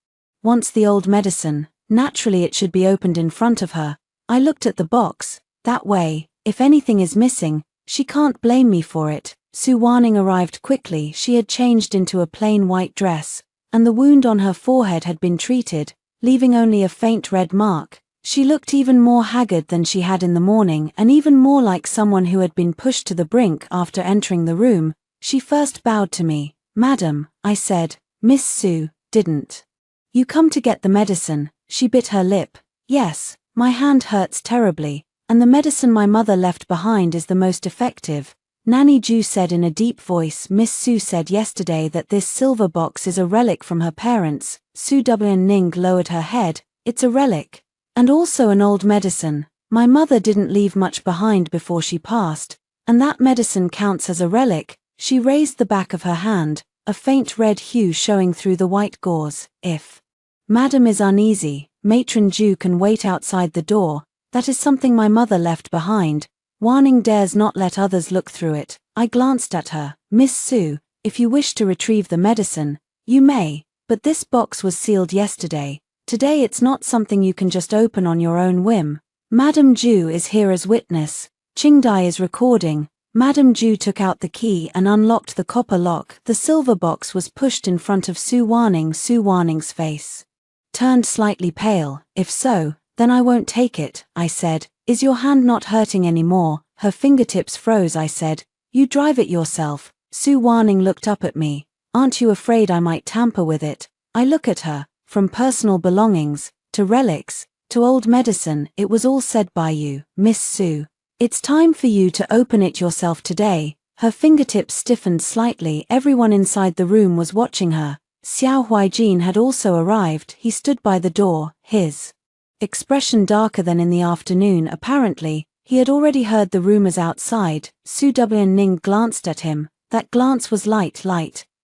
wants the old medicine, naturally it should be opened in front of her. I looked at the box. That way, if anything is missing, she can't blame me for it. Su Waning arrived quickly. She had changed into a plain white dress, and the wound on her forehead had been treated, leaving only a faint red mark. She looked even more haggard than she had in the morning, and even more like someone who had been pushed to the brink. After entering the room, she first bowed to me. Madam, I said. Miss Sue, didn't you come to get the medicine? She bit her lip. Yes, my hand hurts terribly, and the medicine my mother left behind is the most effective. Nanny Ju said in a deep voice. Miss Sue said yesterday that this silver box is a relic from her parents. Su Ning lowered her head. It's a relic. And also an old medicine. My mother didn't leave much behind before she passed, and that medicine counts as a relic. She raised the back of her hand, a faint red hue showing through the white gauze. If Madam is uneasy, Matron Ju can wait outside the door. That is something my mother left behind. Waning dares not let others look through it. I glanced at her. Miss Sue, if you wish to retrieve the medicine, you may, but this box was sealed yesterday. Today it's not something you can just open on your own whim. Madam Ju is here as witness. Qingdai is recording. Madam Ju took out the key and unlocked the copper lock. The silver box was pushed in front of Su Waning. Su Waning's face turned slightly pale. If so, then I won't take it, I said. Is your hand not hurting anymore? Her fingertips froze. I said, you drive it yourself. Su Waning looked up at me. Aren't you afraid I might tamper with it? I look at her. From personal belongings to relics, to old medicine, it was all said by you, Miss Sue. It's time for you to open it yourself today. Her fingertips stiffened slightly. Everyone inside the room was watching her. Xiao Huijin had also arrived. He stood by the door, his expression darker than in the afternoon. Apparently, he had already heard the rumors outside. Su Ning glanced at him. That glance was light,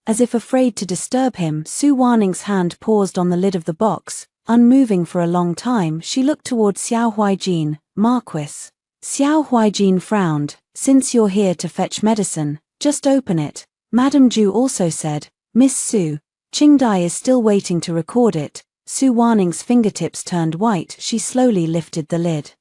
as if afraid to disturb him. Su Waning's hand paused on the lid of the box. Unmoving for a long time, she looked toward Xiao Huijin. Marquis. Xiao Huijin frowned. Since you're here to fetch medicine, just open it. Madame Ju also said, Miss Su, Qingdai is still waiting to record it. Su Waning's fingertips turned white. She slowly lifted the lid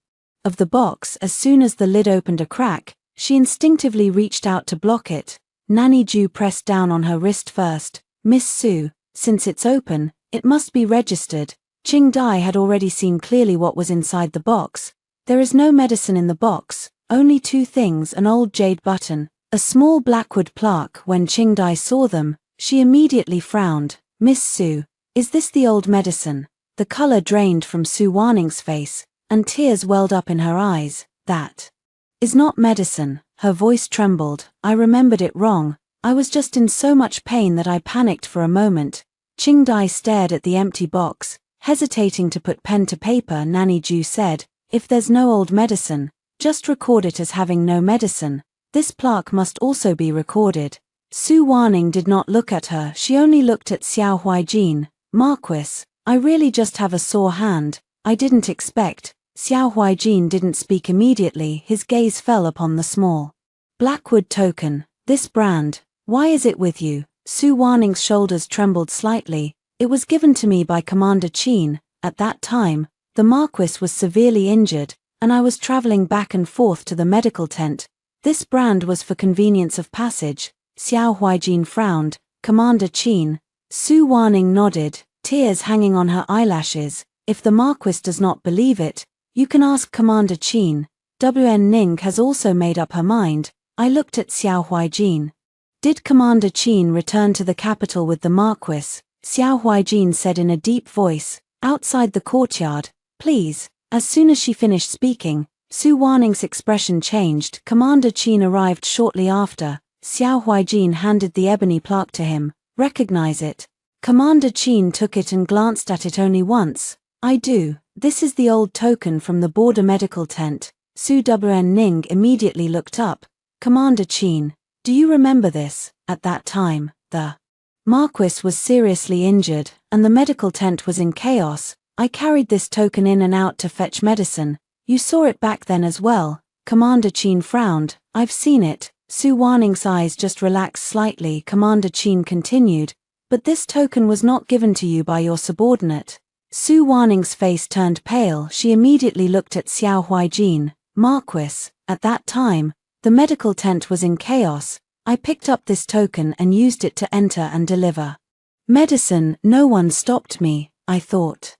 of the box. As soon as the lid opened a crack, she instinctively reached out to block it. Nanny Ju pressed down on her wrist first. Miss Su, since it's open, it must be registered. Qingdai had already seen clearly what was inside the box. There is no medicine in the box, only two things: an old jade button, a small blackwood plaque. When Qingdai saw them, she immediately frowned. Miss Su, is this the old medicine? The color drained from Su Waning's face, and tears welled up in her eyes. That is not medicine. Her voice trembled. I remembered it wrong. I was just in so much pain that I panicked for a moment. Qingdai stared at the empty box, hesitating to put pen to paper. Nanny Ju said, if there's no old medicine, just record it as having no medicine. This plaque must also be recorded. Su Waning did not look at her. She only looked at Xiao Huijin. Marquis, I really just have a sore hand. I didn't expect. Xiao Huijin didn't speak immediately. His gaze fell upon the small blackwood token. This brand, why is it with you? Su Waning's shoulders trembled slightly. It was given to me by Commander Qin. At that time, the Marquis was severely injured, and I was traveling back and forth to the medical tent. This brand was for convenience of passage. Xiao Huijin frowned. Commander Qin. Su Waning nodded, tears hanging on her eyelashes. If the Marquis does not believe it, you can ask Commander Qin. WN Ning has also made up her mind. I looked at Xiao Huijin. Did Commander Qin return to the capital with the Marquis? Xiao Huijin said in a deep voice. Outside the courtyard, please. As soon as she finished speaking, Su Waning's expression changed. Commander Qin arrived shortly after. Xiao Huijin handed the ebony plaque to him. Recognize it. Commander Qin took it and glanced at it only once. I do. This is the old token from the border medical tent. Su WN Ning immediately looked up. Commander Qin, do you remember this? At that time, the Marquis was seriously injured, and the medical tent was in chaos. I carried this token in and out to fetch medicine. You saw it back then as well. Commander Qin frowned. I've seen it. Su Waning's eyes just relaxed slightly. Commander Qin continued. But this token was not given to you by your subordinate. Su Waning's face turned pale. She immediately looked at Xiao Huijin. Marquis, at that time, the medical tent was in chaos. I picked up this token and used it to enter and deliver medicine. No one stopped me, I thought.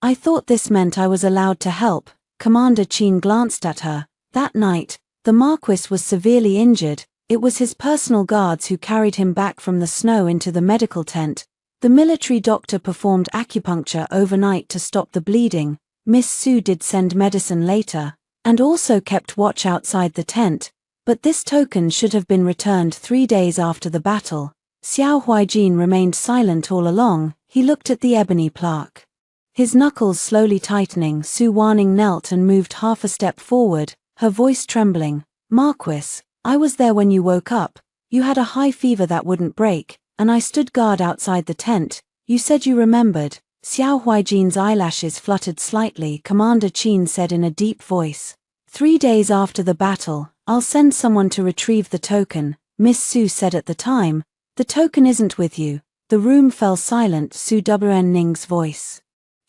I thought this meant I was allowed to help. Commander Qin glanced at her. That night, the Marquis was severely injured. It was his personal guards who carried him back from the snow into the medical tent. The military doctor performed acupuncture overnight to stop the bleeding. Miss Su did send medicine later, and also kept watch outside the tent. But this token should have been returned 3 days after the battle. Xiao Huijin remained silent all along. He looked at the ebony plaque. His knuckles slowly tightening. Su Waning knelt and moved half a step forward, her voice trembling. Marquis, I was there when you woke up. You had a high fever that wouldn't break, and I stood guard outside the tent. You said you remembered. Xiao Huijin's eyelashes fluttered slightly. Commander Qin said in a deep voice. 3 days after the battle, I'll send someone to retrieve the token. Miss Su said at the time. The token isn't with you. The room fell silent. Su WN Ning's voice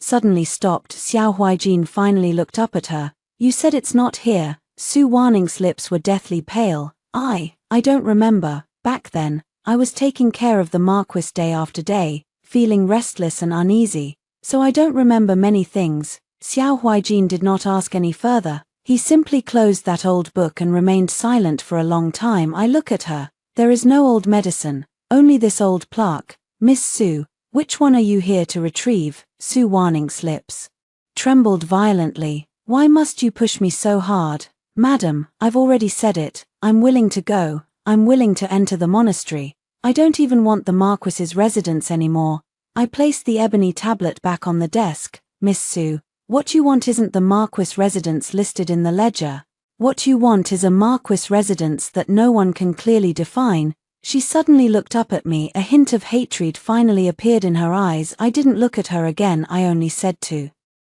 suddenly stopped. Xiao Huijin finally looked up at her. You said it's not here. Su Waning's lips were deathly pale. I don't remember. Back then, I was taking care of the Marquis day after day, feeling restless and uneasy, so I don't remember many things. Xiao Huijin did not ask any further. He simply closed that old book and remained silent for a long time. I look at her. There is no old medicine, only this old plaque. Miss Su, which one are you here to retrieve? Su Waning's lips trembled violently. "Why must you push me so hard? Madam, I've already said it, I'm willing to go, I'm willing to enter the monastery. I don't even want the Marquis's residence anymore." I placed the ebony tablet back on the desk. "Miss Sue, what you want isn't the Marquis residence listed in the ledger. What you want is a Marquis residence that no one can clearly define." She suddenly looked up at me, a hint of hatred finally appeared in her eyes. I didn't look at her again, I only said to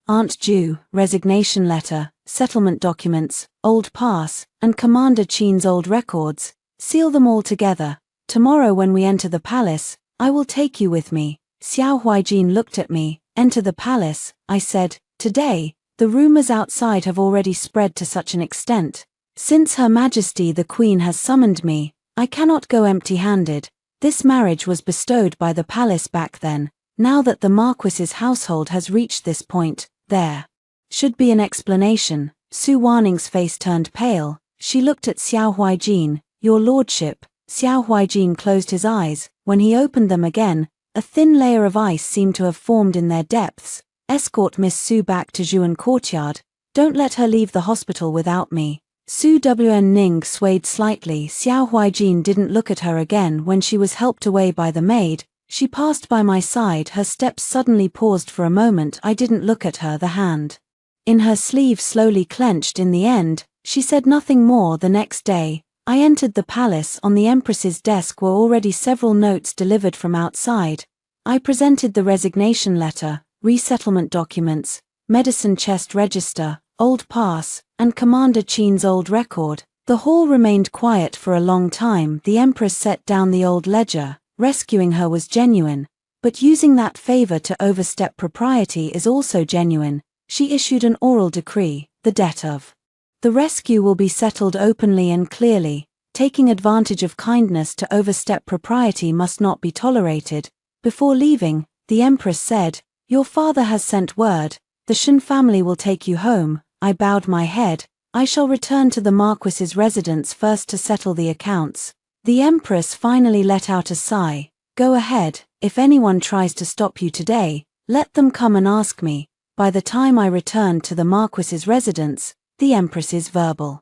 Aunt Ju, "Resignation letter, settlement documents, old pass, and Commander Chen's old records. Seal them all together. Tomorrow when we enter the palace, I will take you with me." Xiao Huaijin looked at me. "Enter the palace," I said. "Today, the rumors outside have already spread to such an extent. Since Her Majesty the Queen has summoned me, I cannot go empty-handed. This marriage was bestowed by the palace back then. Now that the Marquis's household has reached this point, there should be an explanation." Su Waning's face turned pale. She looked at Xiao Huaijin. "Your lordship." Xiao Huaijin closed his eyes. When he opened them again, a thin layer of ice seemed to have formed in their depths. "Escort Miss Su back to Juan Courtyard. Don't let her leave the hospital without me." Su Wn Ning swayed slightly. Xiao Huaijin didn't look at her again. When she was helped away by the maid, she passed by my side. Her steps suddenly paused for a moment. I didn't look at her. The hand in her sleeve slowly clenched. In the end, she said nothing more. The next day, I entered the palace. On the Empress's desk were already several notes delivered from outside. I presented the resignation letter, resettlement documents, medicine chest register, old pass, and Commander Chen's old record. The hall remained quiet for a long time. The Empress set down the old ledger. Rescuing her was genuine, but using that favor to overstep propriety is also genuine. She issued an oral decree. The debt of the rescue will be settled openly and clearly. Taking advantage of kindness to overstep propriety must not be tolerated. Before leaving, the Empress said, "Your father has sent word. The Shen family will take you home." I bowed my head. "I shall return to the Marquis's residence first to settle the accounts." The Empress finally let out a sigh. "Go ahead. If anyone tries to stop you today, let them come and ask me." By the time I returned to the Marquis's residence, the Empress's verbal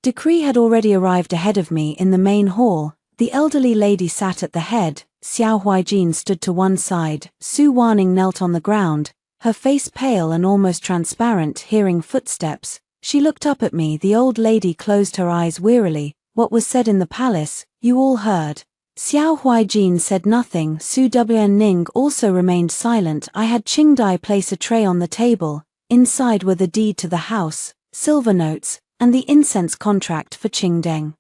decree had already arrived ahead of me in the main hall. The elderly lady sat at the head. Xiao Huaijin stood to one side. Su Waning knelt on the ground, her face pale and almost transparent. Hearing footsteps, she looked up at me. The old lady closed her eyes wearily. "What was said in the palace, you all heard." Xiao Huaijin said nothing. Su Wn Ning also remained silent. I had Qingdai place a tray on the table. Inside were the deed to the house, silver notes, and the incense contract for Qingdeng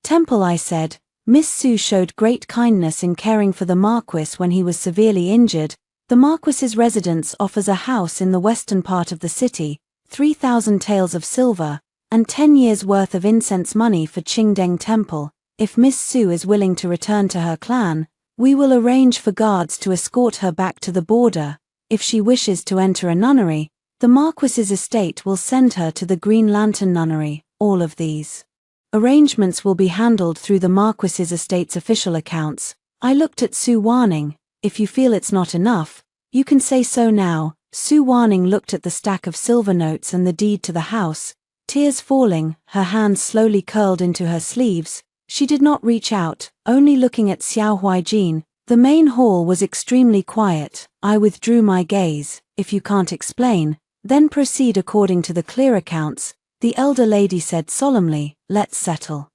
Temple. I said, "Miss Su showed great kindness in caring for the Marquis when he was severely injured. The Marquis's residence offers a house in the western part of the city, 3,000 taels of silver, and 10 years' worth of incense money for Qingdeng Temple. If Miss Su is willing to return to her clan, we will arrange for guards to escort her back to the border. If she wishes to enter a nunnery, the Marquis's estate will send her to the Green Lantern Nunnery. All of these arrangements will be handled through the Marquis's estate's official accounts." I looked at Su Waning. "If you feel it's not enough, you can say so now." Su Waning looked at the stack of silver notes and the deed to the house. Tears falling, her hands slowly curled into her sleeves. She did not reach out, only looking at Xiao Huaijin. The main hall was extremely quiet. I withdrew my gaze. "If you can't explain, then proceed according to the clear accounts," the elder lady said solemnly. "Let's settle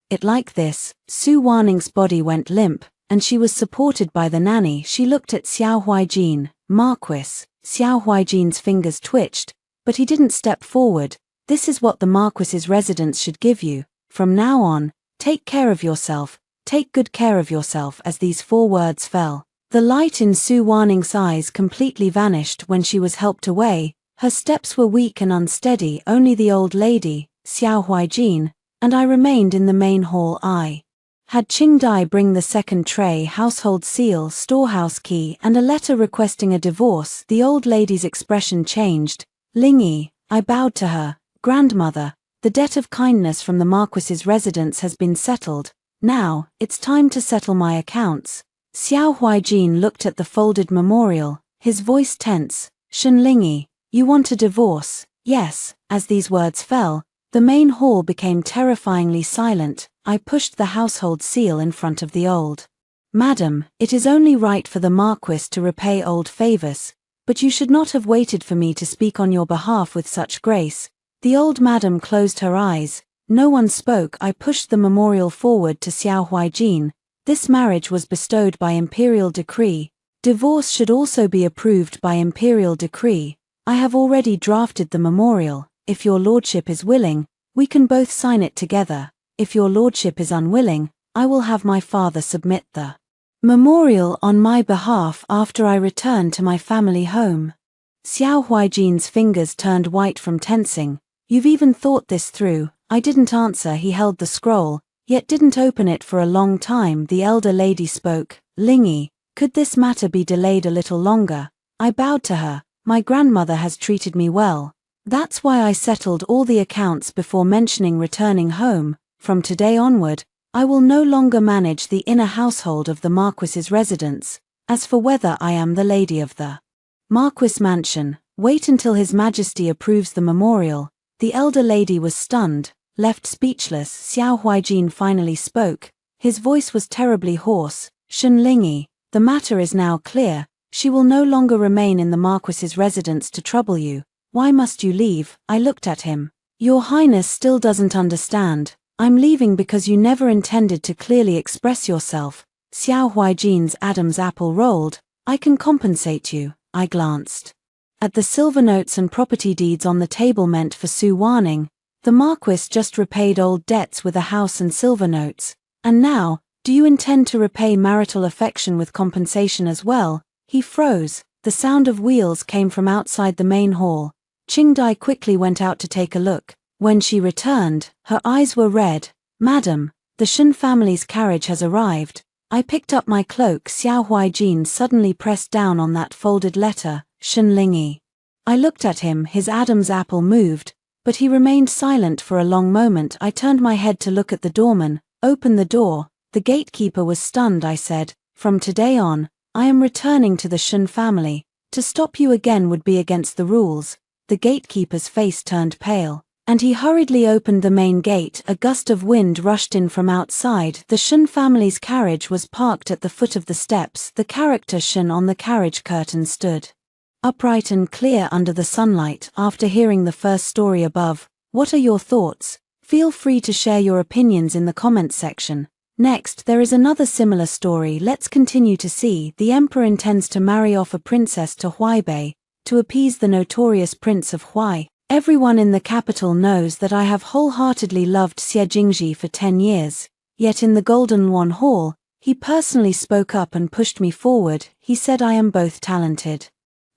it like this." Su Waning's body went limp, and she was supported by the nanny. She looked at Xiao Huaijin. "Marquis." Xiao Huaijin's fingers twitched, but he didn't step forward. "This is what the Marquis's residence should give you. From now on, take care of yourself. Take good care of yourself." As these 4 words fell, the light in Su Waning's eyes completely vanished. When she was helped away, her steps were weak and unsteady. Only the old lady, Xiao Huaijin, and I remained in the main hall. I had Qingdai bring the second tray, household seal, storehouse key, and a letter requesting a divorce. The old lady's expression changed. "Lingyi," I bowed to her. "Grandmother, the debt of kindness from the Marquis's residence has been settled. Now, it's time to settle my accounts." Xiao Huaijin looked at the folded memorial, his voice tense. "Shen Lingyi, You want a divorce? Yes." As these words fell, the main hall became terrifyingly silent. I pushed the household seal in front of the old madam. "It is only right for the Marquis to repay old favors, but you should not have waited for me to speak on your behalf with such grace." The old madam closed her eyes. No one spoke. I pushed the memorial forward to Xiao Huaijin. "This marriage was bestowed by imperial decree. Divorce should also be approved by imperial decree. I have already drafted the memorial. If your lordship is willing, we can both sign it together. If your lordship is unwilling, I will have my father submit the memorial on my behalf after I return to my family home." Xiao Huaijin's fingers turned white from tensing. "You've even thought this through." I didn't answer. He held the scroll, yet didn't open it for a long time. The elder lady spoke. "Lingy, could this matter be delayed a little longer?" I bowed to her. "My grandmother has treated me well. That's why I settled all the accounts before mentioning returning home. From today onward, I will no longer manage the inner household of the Marquis's residence. As for whether I am the lady of the Marquis mansion, wait until His Majesty approves the memorial." The elder lady was stunned, left speechless. Xiao Huaijin finally spoke. His voice was terribly hoarse. "Shen Lingy, the matter is now clear. She will no longer remain in the Marquis's residence to trouble you. Why must you leave?" I looked at him. "Your Highness still doesn't understand. I'm leaving because you never intended to clearly express yourself." Xiao Huaijin's Adam's apple rolled. "I can compensate you." I glanced at the silver notes and property deeds on the table meant for Su Warning. The Marquis just repaid old debts with a house and silver notes. And now, do you intend to repay marital affection with compensation as well? He froze. The sound of wheels came from outside the main hall. Qingdai quickly went out to take a look. When she returned, her eyes were red. "Madam, the Shen family's carriage has arrived." I picked up my cloak. Xiao Huaijin suddenly pressed down on that folded letter. "Shen Lingy." I looked at him. His Adam's apple moved, but he remained silent for a long moment. I turned my head to look at the doorman. "Open the door." The gatekeeper was stunned. I said, "From today on, I am returning to the Shen family. To stop you again would be against the rules." The gatekeeper's face turned pale, and he hurriedly opened the main gate. A gust of wind rushed in from outside. The Shen family's carriage was parked at the foot of the steps. The character Shen on the carriage curtain stood upright and clear under the sunlight. After hearing the first story above, what are your thoughts? Feel free to share your opinions in the comments section. Next, there is another similar story. Let's continue to see. The emperor intends to marry off a princess to Huaibei, to appease the notorious Prince of Huai. Everyone in the capital knows that I have wholeheartedly loved Xie Jingji for 10 years. Yet in the Golden Yuan Hall, he personally spoke up and pushed me forward. He said I am both talented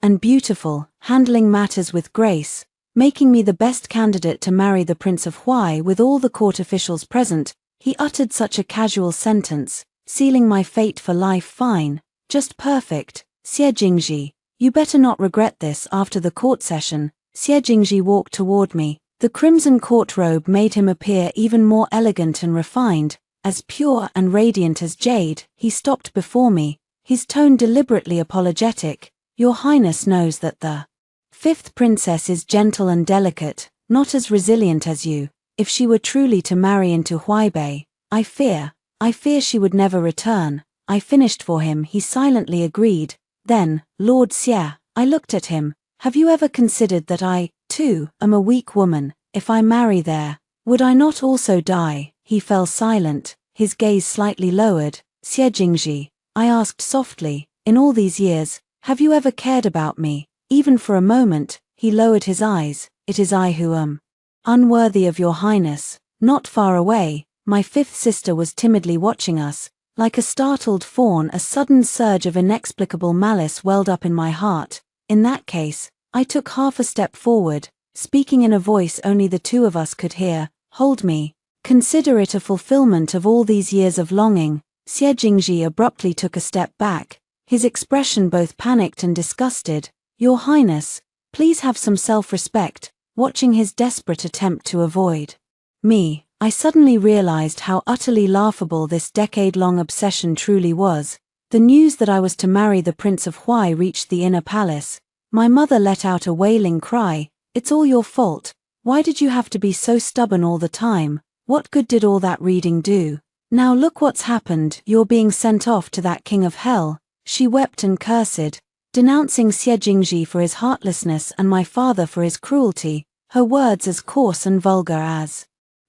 and beautiful, handling matters with grace, making me the best candidate to marry the Prince of Huai. With all the court officials present, he uttered such a casual sentence, sealing my fate for life. Fine, just perfect. Xie Jingji, you better not regret this. After the court session, Xie Jingji walked toward me. The crimson court robe made him appear even more elegant and refined, as pure and radiant as jade. He stopped before me, his tone deliberately apologetic. "Your Highness knows that the fifth princess is gentle and delicate, not as resilient as you. If she were truly to marry into Huaibei, I fear she would never return." I finished for him. He silently agreed. Then, "Lord Xie," I looked at him, "have you ever considered that I, too, am a weak woman? If I marry there, would I not also die?" He fell silent, his gaze slightly lowered. "Xie Jingji," I asked softly, "in all these years, have you ever cared about me, even for a moment?" He lowered his eyes. "It is I who am unworthy of your Highness." Not far away, my fifth sister was timidly watching us. Like a startled fawn, a sudden surge of inexplicable malice welled up in my heart. In that case, I took half a step forward, speaking in a voice only the two of us could hear. "Hold me. Consider it a fulfillment of all these years of longing." Xie Jingji abruptly took a step back, his expression both panicked and disgusted. "Your Highness, please have some self-respect." Watching his desperate attempt to avoid me, I suddenly realized how utterly laughable this decade-long obsession truly was. The news that I was to marry the Prince of Huai reached the inner palace. My mother let out a wailing cry. It's all your fault. Why did you have to be so stubborn all the time? What good did all that reading do? Now look what's happened, you're being sent off to that king of hell. She wept and cursed, denouncing Xie Jingji for his heartlessness and my father for his cruelty, her words as coarse and vulgar as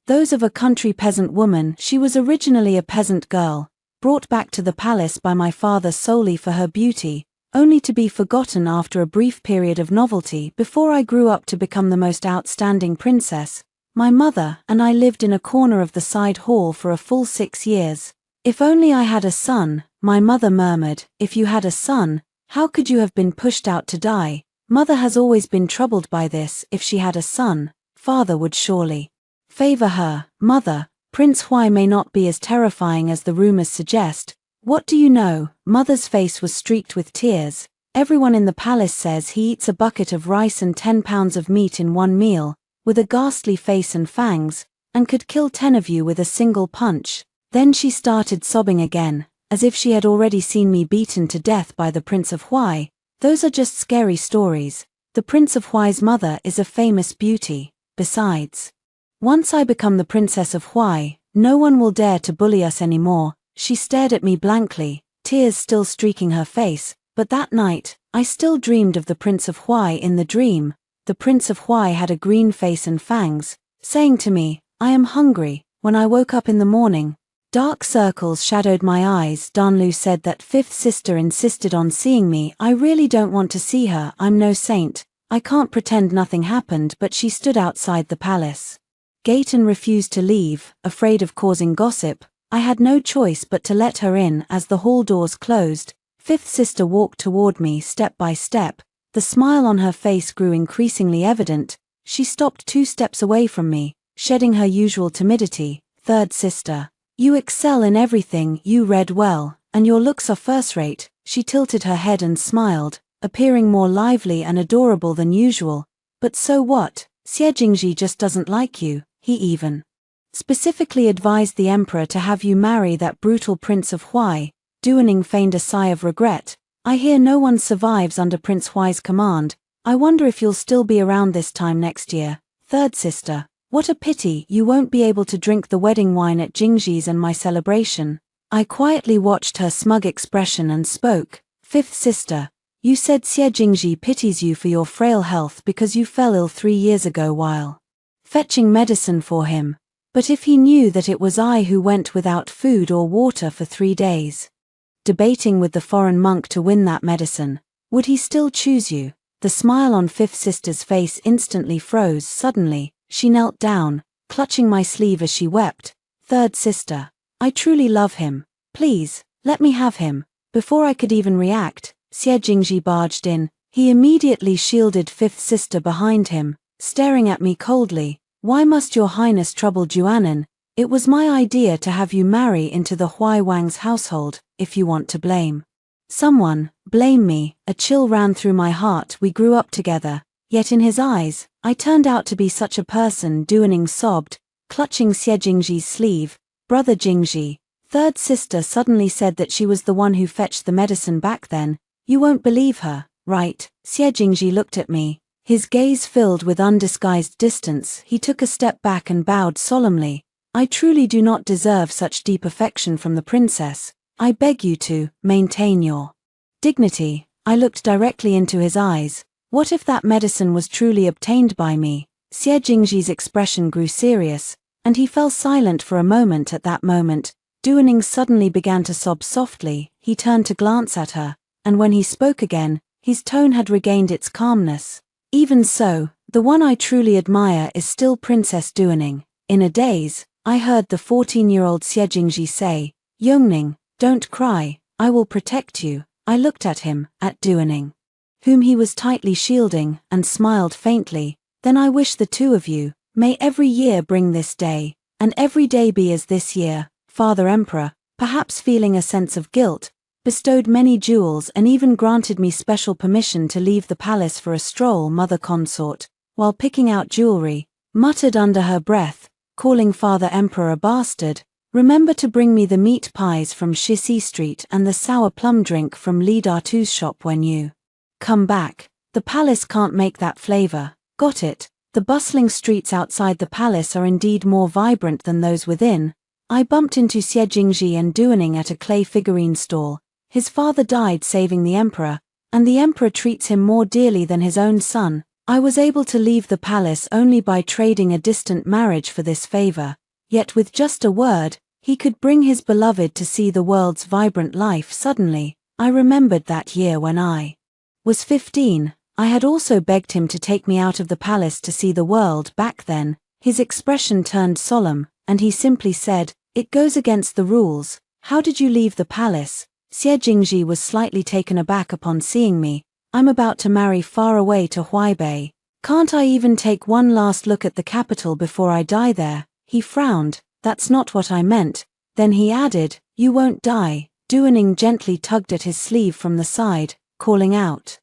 those of a country peasant woman. She was originally a peasant girl, brought back to the palace by my father solely for her beauty, only to be forgotten after a brief period of novelty before I grew up to become the most outstanding princess. My mother and I lived in a corner of the side hall for a full 6 years. If only I had a son, my mother murmured. If you had a son, how could you have been pushed out to die? Mother has always been troubled by this. If she had a son, father would surely favor her. Mother, Prince Huai may not be as terrifying as the rumors suggest. What do you know? Mother's face was streaked with tears. Everyone in the palace says he eats a bucket of rice and 10 pounds of meat in one meal, with a ghastly face and fangs, and could kill 10 of you with a single punch. Then she started sobbing again, as if she had already seen me beaten to death by the Prince of Huai. Those are just scary stories. The Prince of Huai's mother is a famous beauty. Besides, once I become the Princess of Huai, no one will dare to bully us anymore. She stared at me blankly, tears still streaking her face, but that night, I still dreamed of the Prince of Huai in the dream. The Prince of Huai had a green face and fangs, saying to me, "I am hungry." When I woke up in the morning, dark circles shadowed my eyes. Danlu said that fifth sister insisted on seeing me. I really don't want to see her. I'm no saint. I can't pretend nothing happened, but she stood outside the palace gate and refused to leave, afraid of causing gossip. I had no choice but to let her in. As the hall doors closed, fifth sister walked toward me step by step. The smile on her face grew increasingly evident. She stopped 2 steps away from me, shedding her usual timidity. Third sister, you excel in everything. You read well, and your looks are first-rate. She tilted her head and smiled, appearing more lively and adorable than usual. But so what? Xie Jingji just doesn't like you. He even specifically advised the emperor to have you marry that brutal Prince of Huai. Duaning feigned a sigh of regret. I hear no one survives under Prince Huai's command. I wonder if you'll still be around this time next year. Third sister, what a pity you won't be able to drink the wedding wine at Jingji's and my celebration. I quietly watched her smug expression and spoke. Fifth sister, you said Xie Jingji pities you for your frail health because you fell ill 3 years ago while fetching medicine for him. But if he knew that it was I who went without food or water for 3 days, debating with the foreign monk to win that medicine, would he still choose you? The smile on fifth sister's face instantly froze. Suddenly, she knelt down, clutching my sleeve as she wept. Third sister, I truly love him. Please, let me have him. Before I could even react, Xie Jingji barged in. He immediately shielded fifth sister behind him, staring at me coldly. Why must your highness trouble Juanan? It was my idea to have you marry into the Huai Wang's household. If you want to blame someone, blame me. A chill ran through my heart. We grew up together, yet in his eyes, I turned out to be such a person. Duaning sobbed, clutching Xie Jingji's sleeve. Brother Jingji, third sister suddenly said that she was the one who fetched the medicine back then. You won't believe her, right? Xie Jingji looked at me, his gaze filled with undisguised distance. He took a step back and bowed solemnly. I truly do not deserve such deep affection from the princess. I beg you to maintain your dignity. I looked directly into his eyes. What if that medicine was truly obtained by me? Xie Jingji's expression grew serious, and he fell silent for a moment. At that moment, Duaning suddenly began to sob softly. He turned to glance at her, and when he spoke again, his tone had regained its calmness. Even so, the one I truly admire is still Princess Duaning. In a daze, I heard the 14-year-old Xie Jingji say, Yongning, don't cry, I will protect you. I looked at him, at Duaning, whom he was tightly shielding, and smiled faintly. Then I wish the two of you, may every year bring this day, and every day be as this year. Father Emperor, perhaps feeling a sense of guilt, bestowed many jewels and even granted me special permission to leave the palace for a stroll. Mother consort, while picking out jewelry, muttered under her breath, calling Father Emperor a bastard, remember to bring me the meat pies from Shisi Street and the sour plum drink from Li Datu's shop when you come back. The palace can't make that flavor. Got it. The bustling streets outside the palace are indeed more vibrant than those within. I bumped into Xie Jingji and Duaning at a clay figurine stall. His father died saving the emperor, and the emperor treats him more dearly than his own son. I was able to leave the palace only by trading a distant marriage for this favor. Yet with just a word, he could bring his beloved to see the world's vibrant life. Suddenly, I remembered that year when I was 15. I had also begged him to take me out of the palace to see the world. Back then, his expression turned solemn, and he simply said, "It goes against the rules. How did you leave the palace?" Xie Jingji was slightly taken aback upon seeing me. "I'm about to marry far away to Huaibei. Can't I even take one last look at the capital before I die there?" He frowned. "That's not what I meant." Then he added, "You won't die." Duaning gently tugged at his sleeve from the side, calling out,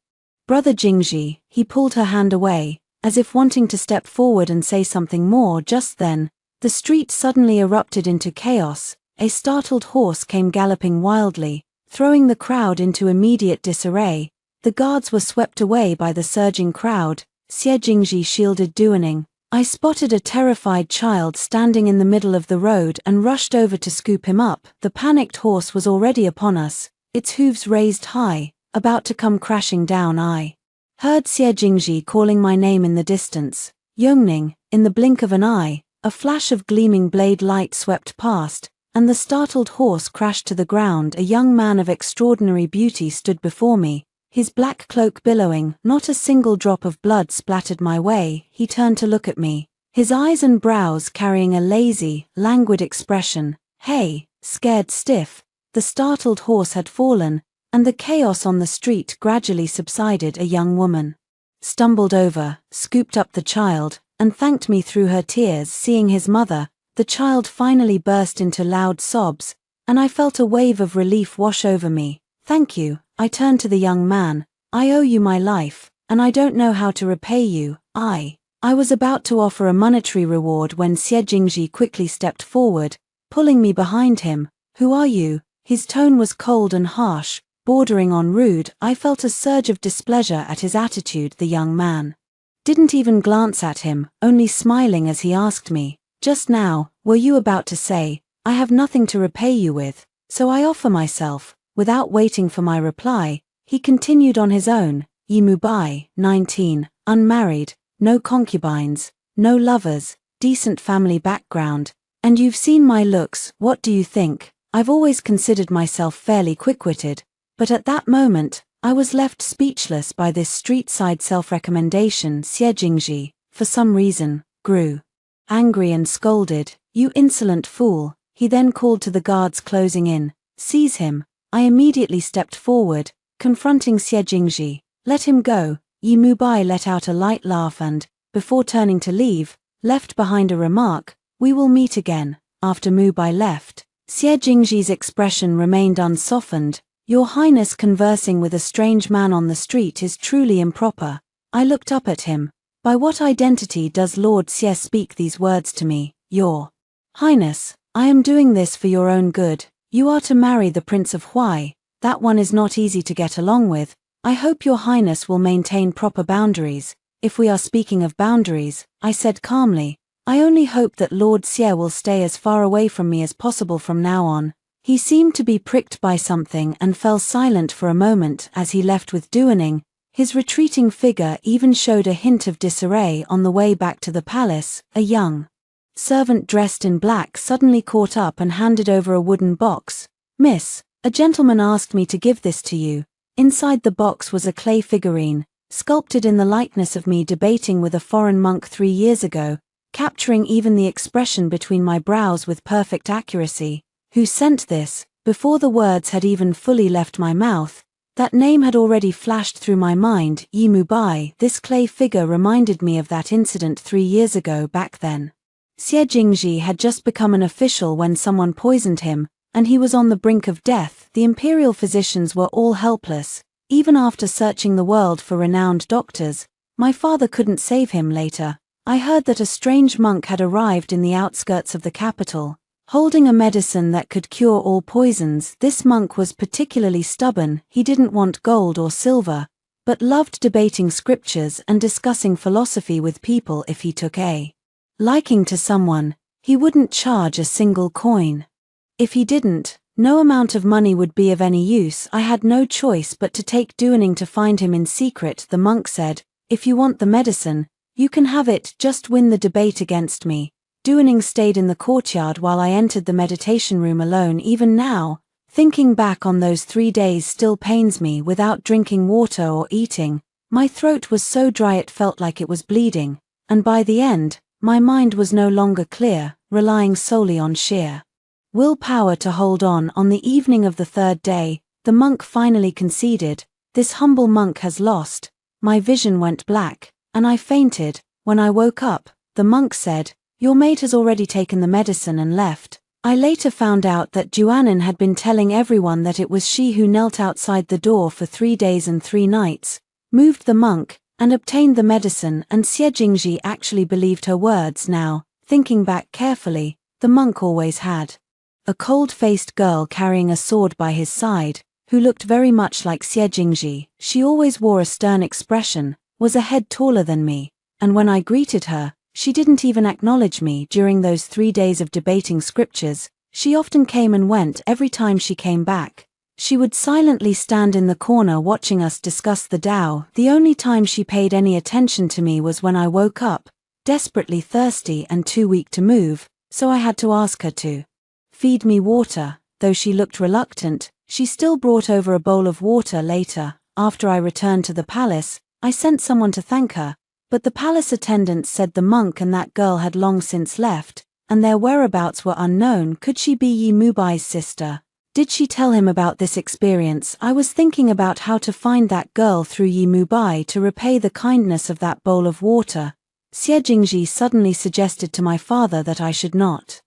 "Brother Jingji." He pulled her hand away, as if wanting to step forward and say something more. Just then, the street suddenly erupted into chaos. A startled horse came galloping wildly, throwing the crowd into immediate disarray. The guards were swept away by the surging crowd. Xie Jingji shielded Duaning. I spotted a terrified child standing in the middle of the road and rushed over to scoop him up. The panicked horse was already upon us, its hooves raised high, about to come crashing down. I heard Xie Jingji calling my name in the distance. Yongning. In the blink of an eye, a flash of gleaming blade light swept past, and the startled horse crashed to the ground. A young man of extraordinary beauty stood before me, his black cloak billowing. Not a single drop of blood splattered my way. He turned to look at me, his eyes and brows carrying a lazy, languid expression. "Hey!" Scared stiff, the startled horse had fallen, and the chaos on the street gradually subsided. A young woman stumbled over, scooped up the child, and thanked me through her tears. Seeing his mother, the child finally burst into loud sobs, and I felt a wave of relief wash over me. "Thank you." I turned to the young man. "I owe you my life, and I don't know how to repay you." I was about to offer a monetary reward when Xie Jingji quickly stepped forward, pulling me behind him. "Who are you?" His tone was cold and harsh, bordering on rude. I felt a surge of displeasure at his attitude. The young man didn't even glance at him, only smiling as he asked me, "Just now, were you about to say, 'I have nothing to repay you with, so I offer myself'?" Without waiting for my reply, he continued on his own. "Yimu Bai, 19, unmarried, no concubines, no lovers, decent family background, and you've seen my looks. What do you think?" I've always considered myself fairly quick-witted, but at that moment, I was left speechless by this street-side self-recommendation. Xie Jingji, for some reason, grew angry and scolded. "You insolent fool." He then called to the guards closing in, "Seize him." I immediately stepped forward, confronting Xie Jingji. "Let him go." Yimu Bai let out a light laugh and, before turning to leave, left behind a remark, "We will meet again." After Mu Bai left, Xie Jingji's expression remained unsoftened. "Your Highness conversing with a strange man on the street is truly improper." I looked up at him. "By what identity does Lord Xie speak these words to me?" "Your Highness, I am doing this for your own good. You are to marry the Prince of Huai. That one is not easy to get along with. I hope your Highness will maintain proper boundaries." "If we are speaking of boundaries," I said calmly, "I only hope that Lord Xie will stay as far away from me as possible from now on." He seemed to be pricked by something and fell silent for a moment as he left with Duaning. His retreating figure even showed a hint of disarray. On the way back to the palace, a young servant dressed in black suddenly caught up and handed over a wooden box. "Miss, a gentleman asked me to give this to you." Inside the box was a clay figurine, sculpted in the likeness of me debating with a foreign monk 3 years ago, capturing even the expression between my brows with perfect accuracy. "Who sent this?" Before the words had even fully left my mouth, that name had already flashed through my mind. Yimu Bai. This clay figure reminded me of that incident 3 years ago. Back then, Xie Jingji had just become an official when someone poisoned him, and he was on the brink of death. The imperial physicians were all helpless. Even after searching the world for renowned doctors, my father couldn't save him. Later, I heard that a strange monk had arrived in the outskirts of the capital, holding a medicine that could cure all poisons. This monk was particularly stubborn. He didn't want gold or silver, but loved debating scriptures and discussing philosophy with people. If he took a liking to someone, he wouldn't charge a single coin. If he didn't, no amount of money would be of any use. I had no choice but to take Duaning to find him in secret. The monk said, "If you want the medicine, you can have it, just win the debate against me." Duaning stayed in the courtyard while I entered the meditation room alone. Even now, thinking back on those 3 days still pains me. Without drinking water or eating, my throat was so dry it felt like it was bleeding, and by the end, my mind was no longer clear, relying solely on sheer willpower to hold on. On the evening of the 3rd day, the monk finally conceded, "This humble monk has lost." My vision went black, and I fainted. When I woke up, the monk said, "Your mate has already taken the medicine and left." I later found out that Juanin had been telling everyone that it was she who knelt outside the door for 3 days and 3 nights, moved the monk, and obtained the medicine, and Xie Jingji actually believed her words. Now, thinking back carefully, the monk always had a cold-faced girl carrying a sword by his side, who looked very much like Xie Jingji. She always wore a stern expression, was a head taller than me, and when I greeted her, she didn't even acknowledge me. During those 3 days of debating scriptures, she often came and went. Every time she came back, she would silently stand in the corner watching us discuss the Tao. The only time she paid any attention to me was when I woke up, desperately thirsty and too weak to move, so I had to ask her to feed me water. Though she looked reluctant, she still brought over a bowl of water. Later, after I returned to the palace, I sent someone to thank her, but the palace attendants said the monk and that girl had long since left, and their whereabouts were unknown. Could she be Yi Mubai's sister? Did she tell him about this experience? I was thinking about how to find that girl through Yi Mubai to repay the kindness of that bowl of water. Xie Jingji suddenly suggested to my father that I should not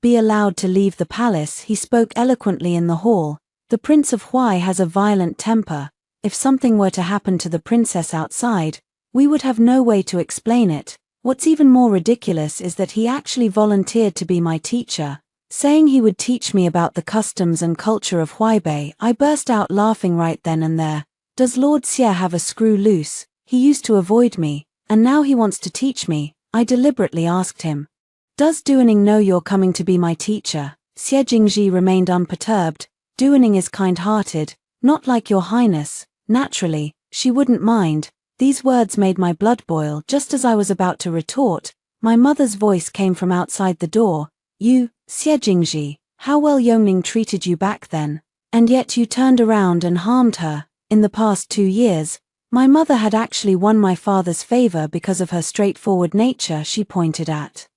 be allowed to leave the palace. He spoke eloquently in the hall. "The Prince of Huai has a violent temper. If something were to happen to the princess outside, we would have no way to explain it. What's even more ridiculous is that he actually volunteered to be my teacher, saying he would teach me about the customs and culture of Huaibei." I burst out laughing right then and there. Does Lord Xie have a screw loose? He used to avoid me, and now he wants to teach me. I deliberately asked him, "Does Duaning know you're coming to be my teacher?" Xie Jingji remained unperturbed. "Duaning is kind-hearted, not like your highness. Naturally, she wouldn't mind." These words made my blood boil. Just as I was about to retort, my mother's voice came from outside the door. "You, Xie Jingji, how well Yongning treated you back then, and yet you turned around and harmed her." In the past 2 years, my mother had actually won my father's favor because of her straightforward nature. She pointed at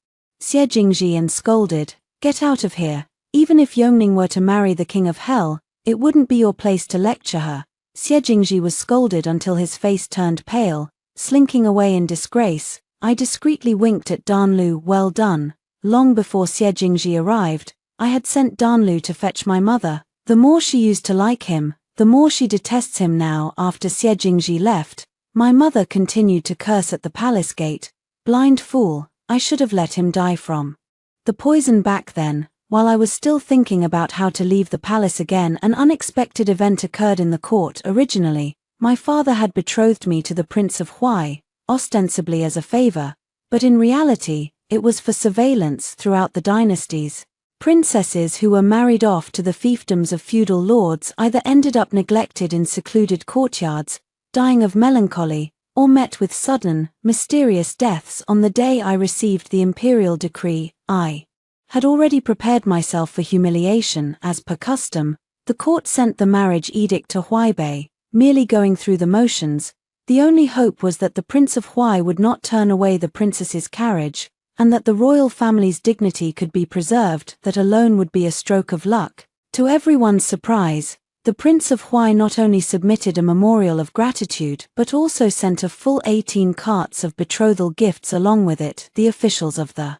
Xie Jingji and scolded, "Get out of here. Even if Yongning were to marry the king of hell, it wouldn't be your place to lecture her." Xie Jingji was scolded until his face turned pale, slinking away in disgrace. I discreetly winked at Danlu. "Well done." Long before Xie Jingji arrived, I had sent Danlu to fetch my mother. The more she used to like him, the more she detests him now. After Xie Jingji left, my mother continued to curse at the palace gate. "Blind fool, I should have let him die from the poison." Back then, while I was still thinking about how to leave the palace again, an unexpected event occurred in the court. Originally, my father had betrothed me to the Prince of Huai, ostensibly as a favor, but in reality, it was for surveillance throughout the dynasties. Princesses who were married off to the fiefdoms of feudal lords either ended up neglected in secluded courtyards, dying of melancholy, or met with sudden, mysterious deaths. On the day I received the imperial decree, I had already prepared myself for humiliation. As per custom, the court sent the marriage edict to Huaibei, merely going through the motions. The only hope was that the Prince of Huai would not turn away the princess's carriage, and that the royal family's dignity could be preserved. That alone would be a stroke of luck. To everyone's surprise, the Prince of Huai not only submitted a memorial of gratitude but also sent a full 18 carts of betrothal gifts along with it. The officials of the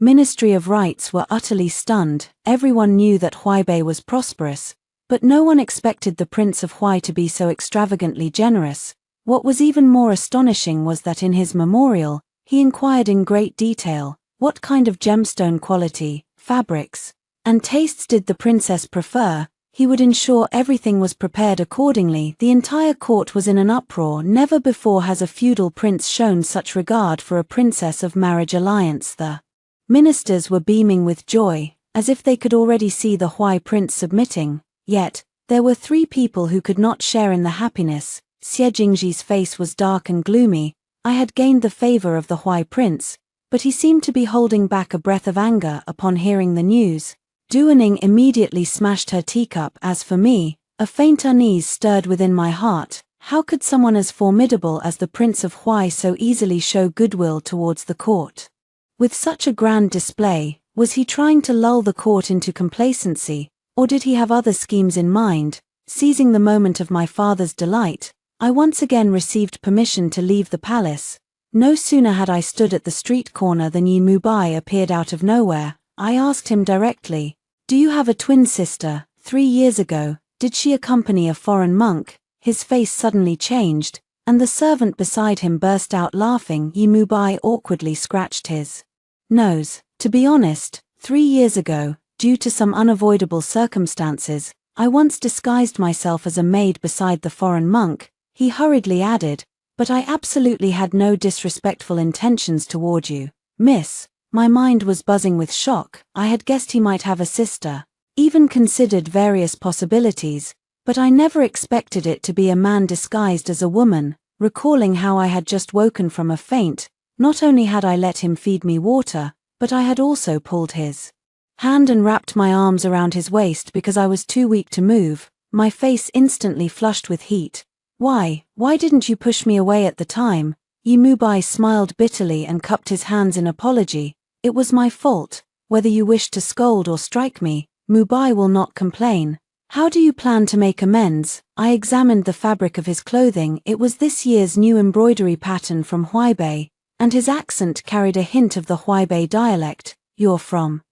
Ministry of Rites were utterly stunned. Everyone knew that Huaibei was prosperous, but no one expected the Prince of Huai to be so extravagantly generous. What was even more astonishing was that in his memorial, he inquired in great detail, what kind of gemstone quality, fabrics, and tastes did the princess prefer. He would ensure everything was prepared accordingly. The entire court was in an uproar. Never before has a feudal prince shown such regard for a princess of marriage alliance. The ministers were beaming with joy, as if they could already see the Huai prince submitting. Yet, there were 3 people who could not share in the happiness. Xie Jingji's face was dark and gloomy. I had gained the favor of the Huai prince, but he seemed to be holding back a breath of anger upon hearing the news. Duaning immediately smashed her teacup. As for me, a faint unease stirred within my heart. How could someone as formidable as the Prince of Huai so easily show goodwill towards the court? With such a grand display, was he trying to lull the court into complacency, or did he have other schemes in mind? Seizing the moment of my father's delight, I once again received permission to leave the palace. No sooner had I stood at the street corner than Yi Mubai appeared out of nowhere. I asked him directly, "Do you have a twin sister? 3 years ago, did she accompany a foreign monk?" His face suddenly changed, and the servant beside him burst out laughing. Yi Mubai awkwardly scratched his nose. To be honest, 3 years ago, due to some unavoidable circumstances, I once disguised myself as a maid beside the foreign monk. He hurriedly added, "But I absolutely had no disrespectful intentions toward you, miss." My mind was buzzing with shock. I had guessed he might have a sister, even considered various possibilities, but I never expected it to be a man disguised as a woman. Recalling how I had just woken from a faint, not only had I let him feed me water, but I had also pulled his hand and wrapped my arms around his waist because I was too weak to move. My face instantly flushed with heat. Why didn't you push me away at the time?" Yi Mubai smiled bitterly and cupped his hands in apology. "It was my fault. Whether you wish to scold or strike me, Mubai will not complain. How do you plan to make amends?" I examined the fabric of his clothing. It was this year's new embroidery pattern from Huaibei, and his accent carried a hint of the Huaibei dialect. "You're from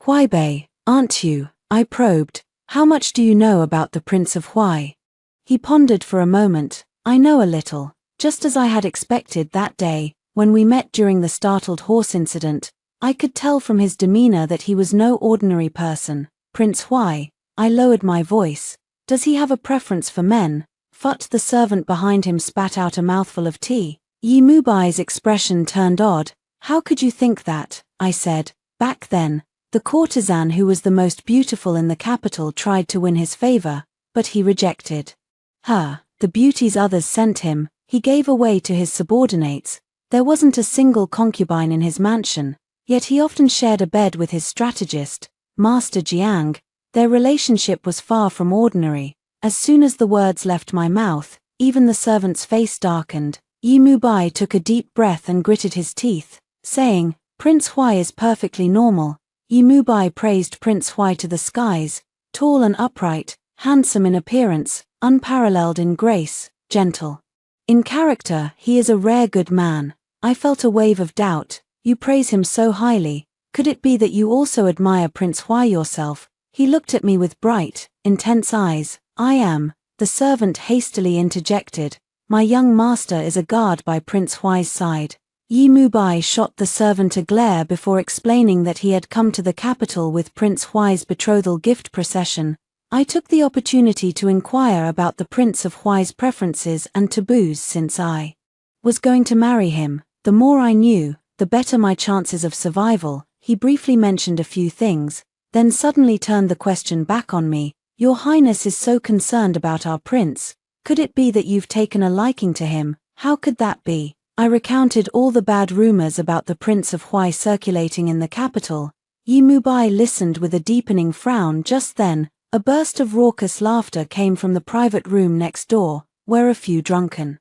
Huaibei, aren't you?" I probed. "How much do you know about the Prince of Huai?" He pondered for a moment. "I know a little." Just as I had expected that day, when we met during the startled horse incident, I could tell from his demeanor that he was no ordinary person. "Prince Huai," I lowered my voice. "Does he have a preference for men?" Phut, the servant behind him, spat out a mouthful of tea. Yi Mubai's expression turned odd. "How could you think that?" I said. Back then, the courtesan who was the most beautiful in the capital tried to win his favor, but he rejected her. The beauties others sent him, he gave away to his subordinates. There wasn't a single concubine in his mansion, yet he often shared a bed with his strategist, Master Jiang. Their relationship was far from ordinary. As soon as the words left my mouth, even the servant's face darkened. Yi Mubai took a deep breath and gritted his teeth, saying, "Prince Huai is perfectly normal." Yi Mubai praised Prince Huai to the skies. Tall and upright, handsome in appearance, unparalleled in grace, gentle in character, he is a rare good man. I felt a wave of doubt. "You praise him so highly. Could it be that you also admire Prince Huai yourself?" He looked at me with bright, intense eyes. "I am," the servant hastily interjected. "My young master is a guard by Prince Huai's side." Yi Mubai shot the servant a glare before explaining that he had come to the capital with Prince Huai's betrothal gift procession. I took the opportunity to inquire about the Prince of Huai's preferences and taboos since I was going to marry him. The more I knew, the better my chances of survival. He briefly mentioned a few things, then suddenly turned the question back on me. "Your Highness is so concerned about our prince. Could it be that you've taken a liking to him?" "How could that be?" I recounted all the bad rumors about the Prince of Huai circulating in the capital. Yi Mubai listened with a deepening frown. Just then, a burst of raucous laughter came from the private room next door, where a few drunken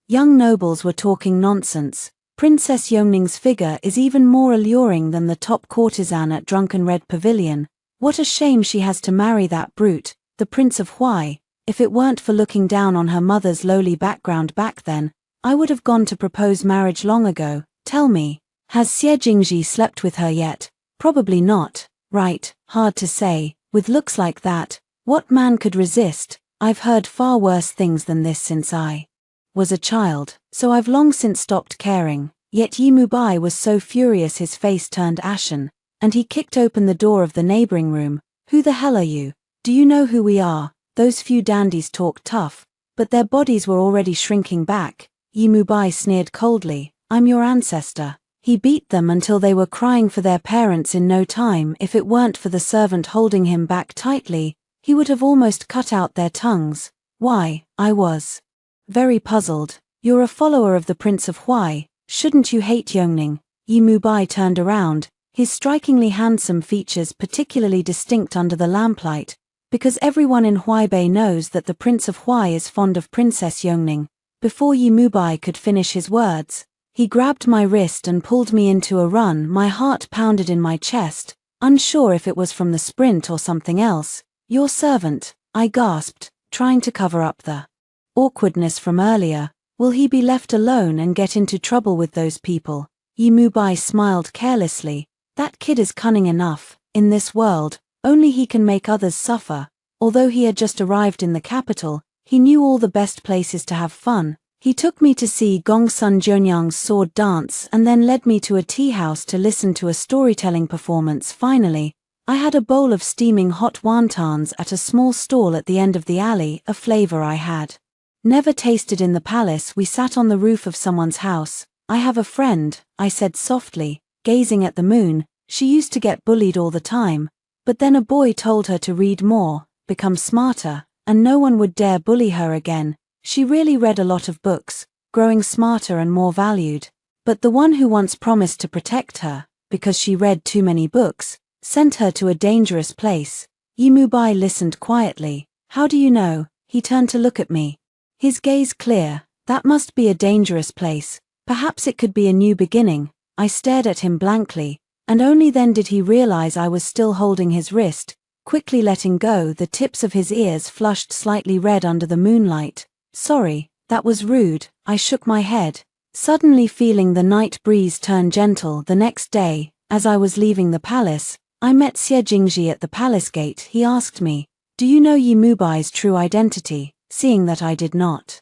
young nobles were talking nonsense. "Princess Yongning's figure is even more alluring than the top courtesan at Drunken Red Pavilion. What a shame she has to marry that brute, the Prince of Huai. If it weren't for looking down on her mother's lowly background back then, I would have gone to propose marriage long ago. Tell me, has Xie Jingji slept with her yet?" "Probably not." "Right, hard to say. With looks like that, what man could resist? I've heard far worse things than this since I was a child, so I've long since stopped caring." Yet Yi Mubai was so furious his face turned ashen, and he kicked open the door of the neighboring room. "Who the hell are you?" Do you know who we are? Those few dandies talked tough, but their bodies were already shrinking back. Yimubai sneered coldly. I'm your ancestor. He beat them until they were crying for their parents in no time. If it weren't for the servant holding him back tightly, he would have almost cut out their tongues. Why? I was very puzzled. You're a follower of the Prince of Huai. Shouldn't you hate Yongning? Yimubai turned around, his strikingly handsome features particularly distinct under the lamplight, because everyone in Huaibei knows that the Prince of Huai is fond of Princess Yongning. Before Yimubai could finish his words, he grabbed my wrist and pulled me into a run. My heart pounded in my chest, unsure if it was from the sprint or something else. Your servant, I gasped, trying to cover up the awkwardness from earlier. Will he be left alone and get into trouble with those people? Yimubai smiled carelessly. That kid is cunning enough. In this world, only he can make others suffer. Although he had just arrived in the capital, he knew all the best places to have fun. He took me to see Gongsun Jianyang's sword dance and then led me to a tea house to listen to a storytelling performance. Finally, I had a bowl of steaming hot wontons at a small stall at the end of the alley, a flavor I had never tasted in the palace. We sat on the roof of someone's house. I have a friend, I said softly, gazing at the moon. She used to get bullied all the time, but then a boy told her to read more, become smarter, and no one would dare bully her again. She really read a lot of books, growing smarter and more valued. But the one who once promised to protect her, because she read too many books, sent her to a dangerous place. Yimubai listened quietly. How do you know? He turned to look at me, his gaze clear. That must be a dangerous place. Perhaps it could be a new beginning. I stared at him blankly, and only then did he realize I was still holding his wrist. Quickly letting go, the tips of his ears flushed slightly red under the moonlight. Sorry, that was rude. I shook my head, suddenly feeling the night breeze turn gentle. The next day, as I was leaving the palace, I met Xie Jingji at the palace gate. He asked me, do you know Yimubai's true identity? Seeing that I did not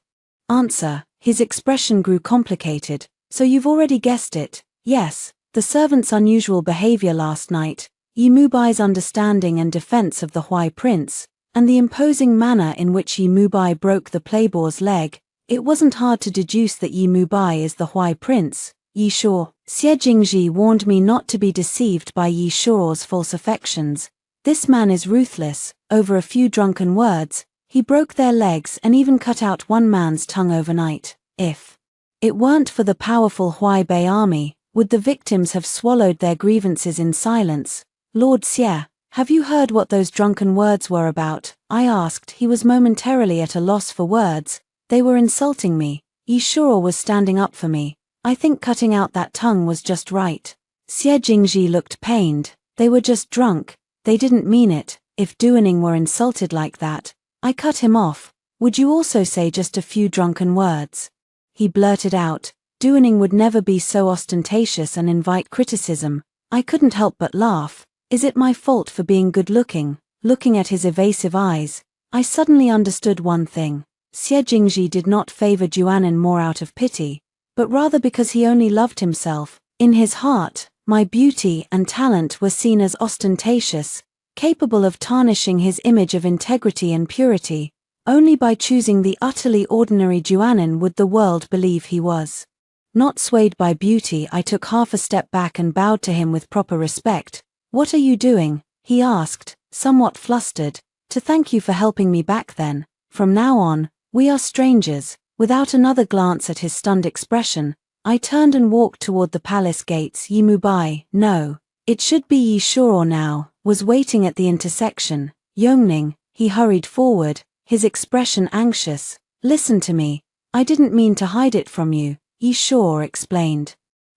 answer, his expression grew complicated. So you've already guessed it? Yes. The servant's unusual behavior last night, Yimubai's understanding and defense of the Huai prince, and the imposing manner in which Yimubai broke the playboy's leg. It wasn't hard to deduce that Yimubai is the Huai prince. Yi Shuo. Xie Jingji warned me not to be deceived by Yi Shuo's false affections. This man is ruthless. Over a few drunken words, he broke their legs and even cut out one man's tongue overnight. If it weren't for the powerful Huaibei army, would the victims have swallowed their grievances in silence? Lord Xie, have you heard what those drunken words were about? I asked. He was momentarily at a loss for words. They were insulting me. Yi Shuo was standing up for me. I think cutting out that tongue was just right. Xie Jingji looked pained. They were just drunk. They didn't mean it. If Duaning were insulted like that, I cut him off. Would you also say just a few drunken words? He blurted out. Duaning would never be so ostentatious and invite criticism. I couldn't help but laugh. Is it my fault for being good-looking? Looking at his evasive eyes, I suddenly understood one thing. Xie Jingji did not favor Juanin more out of pity, but rather because he only loved himself. In his heart, my beauty and talent were seen as ostentatious, capable of tarnishing his image of integrity and purity. Only by choosing the utterly ordinary Juanin would the world believe he was. Not swayed by beauty, I took half a step back and bowed to him with proper respect. What are you doing? He asked, somewhat flustered. To thank you for helping me back then. From now on, we are strangers. Without another glance at his stunned expression, I turned and walked toward the palace gates. Yimubai, no, it should be Yi Shuo now, was waiting at the intersection. Yongning, he hurried forward, his expression anxious. Listen to me. I didn't mean to hide it from you, Yi Shuo explained.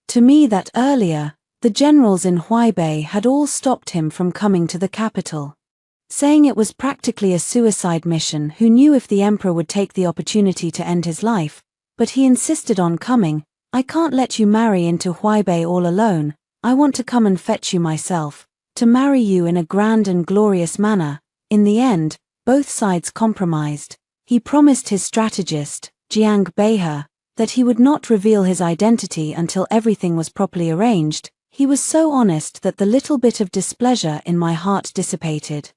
To me that earlier, the generals in Huaibei had all stopped him from coming to the capital, saying it was practically a suicide mission. Who knew if the emperor would take the opportunity to end his life? But he insisted on coming. I can't let you marry into Huaibei all alone. I want to come and fetch you myself, to marry you in a grand and glorious manner. In the end, both sides compromised. He promised his strategist, Jiang Beihe, that he would not reveal his identity until everything was properly arranged. He was so honest that the little bit of displeasure in my heart dissipated.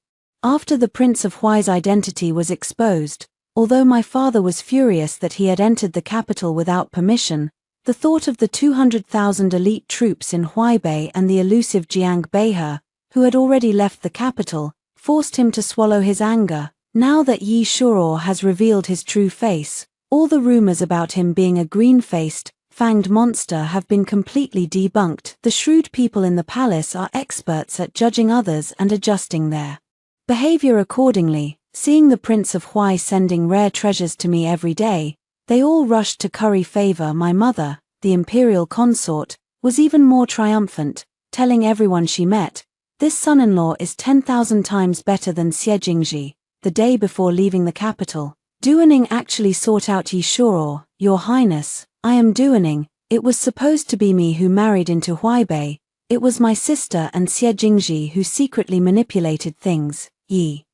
After the Prince of Huai's identity was exposed, although my father was furious that he had entered the capital without permission, the thought of the 200,000 elite troops in Huaibei and the elusive Jiang Beihe, who had already left the capital, forced him to swallow his anger. Now that Yi Shuo has revealed his true face, all the rumors about him being a green-faced, fanged monster have been completely debunked. The shrewd people in the palace are experts at judging others and adjusting their behavior accordingly. Seeing the Prince of Huai sending rare treasures to me every day, they all rushed to curry favor. My mother, the imperial consort, was even more triumphant, telling everyone she met, "This son-in-law is 10,000 times better than Xie Jingji." The day before leaving the capital, Duaning actually sought out Yi Shuo. "Your Highness, I am Duaning. It was supposed to be me who married into Huaibei. It was my sister and Xie Jingji who secretly manipulated things." Yi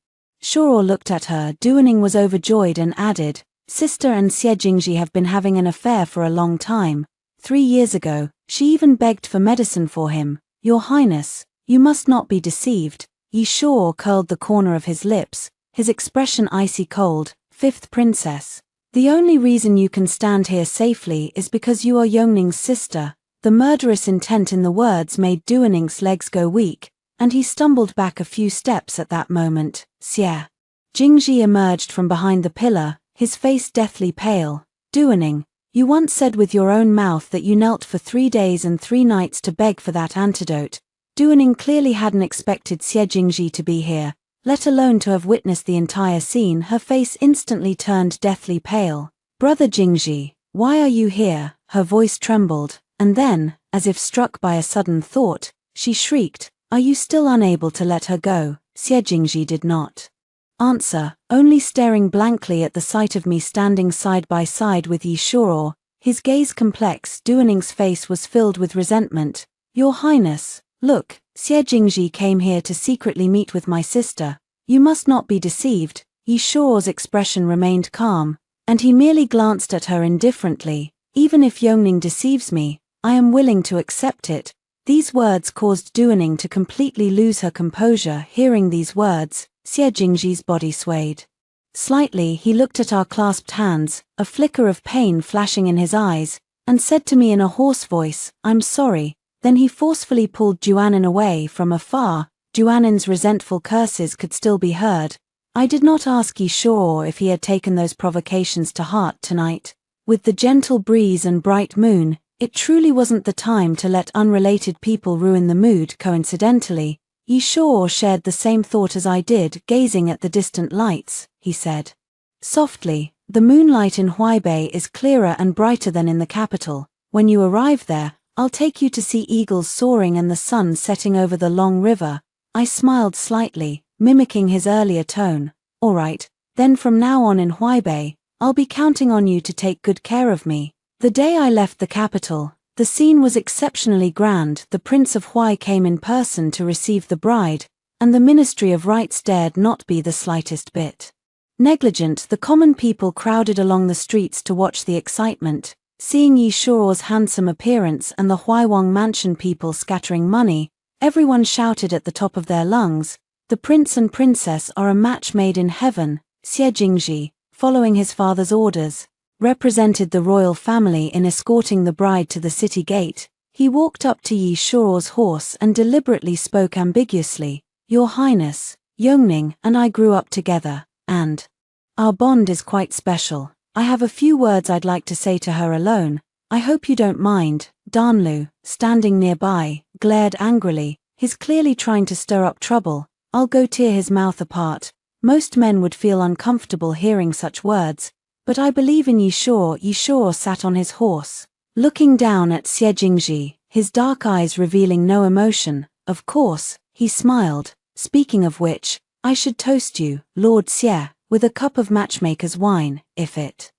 Shuo looked at her. Duaning was overjoyed and added, "Sister and Xie Jingji have been having an affair for a long time. 3 years ago, she even begged for medicine for him. Your Highness, you must not be deceived." Yi Shuo curled the corner of his lips, his expression icy cold. "Fifth Princess, the only reason you can stand here safely is because you are Yongning's sister." The murderous intent in the words made Duaning's legs go weak, and he stumbled back a few steps at that moment. Xie Jingji emerged from behind the pillar, his face deathly pale. "Duaning, you once said with your own mouth that you knelt for 3 days and 3 nights to beg for that antidote." Duaning clearly hadn't expected Xie Jingji to be here, let alone to have witnessed the entire scene. Her face instantly turned deathly pale. "Brother Jingji, why are you here?" Her voice trembled, and then, as if struck by a sudden thought, she shrieked, "Are you still unable to let her go?" Xie Jingji did not answer, only staring blankly at the sight of me standing side by side with Yi Shuo, his gaze complex. Duaning's face was filled with resentment. "Your Highness, look, Xie Jingji came here to secretly meet with my sister. You must not be deceived." Yi Shuo's expression remained calm, and he merely glanced at her indifferently. "Even if Yongning deceives me, I am willing to accept it." These words caused Duaning to completely lose her composure. Hearing these words, Xie Jingji's body swayed slightly. He looked at our clasped hands, a flicker of pain flashing in his eyes, and said to me in a hoarse voice, "I'm sorry." Then he forcefully pulled Duanin away. From afar, Duanin's resentful curses could still be heard. I did not ask Yi Shuo if he had taken those provocations to heart tonight. With the gentle breeze and bright moon, it truly wasn't the time to let unrelated people ruin the mood. Coincidentally, Yi Shuo shared the same thought as I did. Gazing at the distant lights, he said softly, "The moonlight in Huaibei is clearer and brighter than in the capital. When you arrive there, I'll take you to see eagles soaring and the sun setting over the long river." I smiled slightly, mimicking his earlier tone. "All right, then from now on in Huaibei, I'll be counting on you to take good care of me." The day I left the capital, the scene was exceptionally grand. The Prince of Huai came in person to receive the bride, and the Ministry of Rites dared not be the slightest bit negligent. The common people crowded along the streets to watch the excitement. Seeing Yi Shuo's handsome appearance and the Huaiwang mansion people scattering money, everyone shouted at the top of their lungs, "The prince and princess are a match made in heaven." Xie Jingji, following his father's orders, represented the royal family in escorting the bride to the city gate. He walked up to Yi Shuo's horse and deliberately spoke ambiguously, "Your Highness, Yongning and I grew up together, and our bond is quite special. I have a few words I'd like to say to her alone. I hope you don't mind." Danlu, standing nearby, glared angrily, he's clearly trying to stir up trouble. I'll go tear his mouth apart. Most men would feel uncomfortable hearing such words, but I believe in Yi Shuo. Yi Shuo sat on his horse, looking down at Xie Jingji, his dark eyes revealing no emotion. "Of course," he smiled. "Speaking of which, I should toast you, Lord Xie, with a cup of matchmaker's wine. If it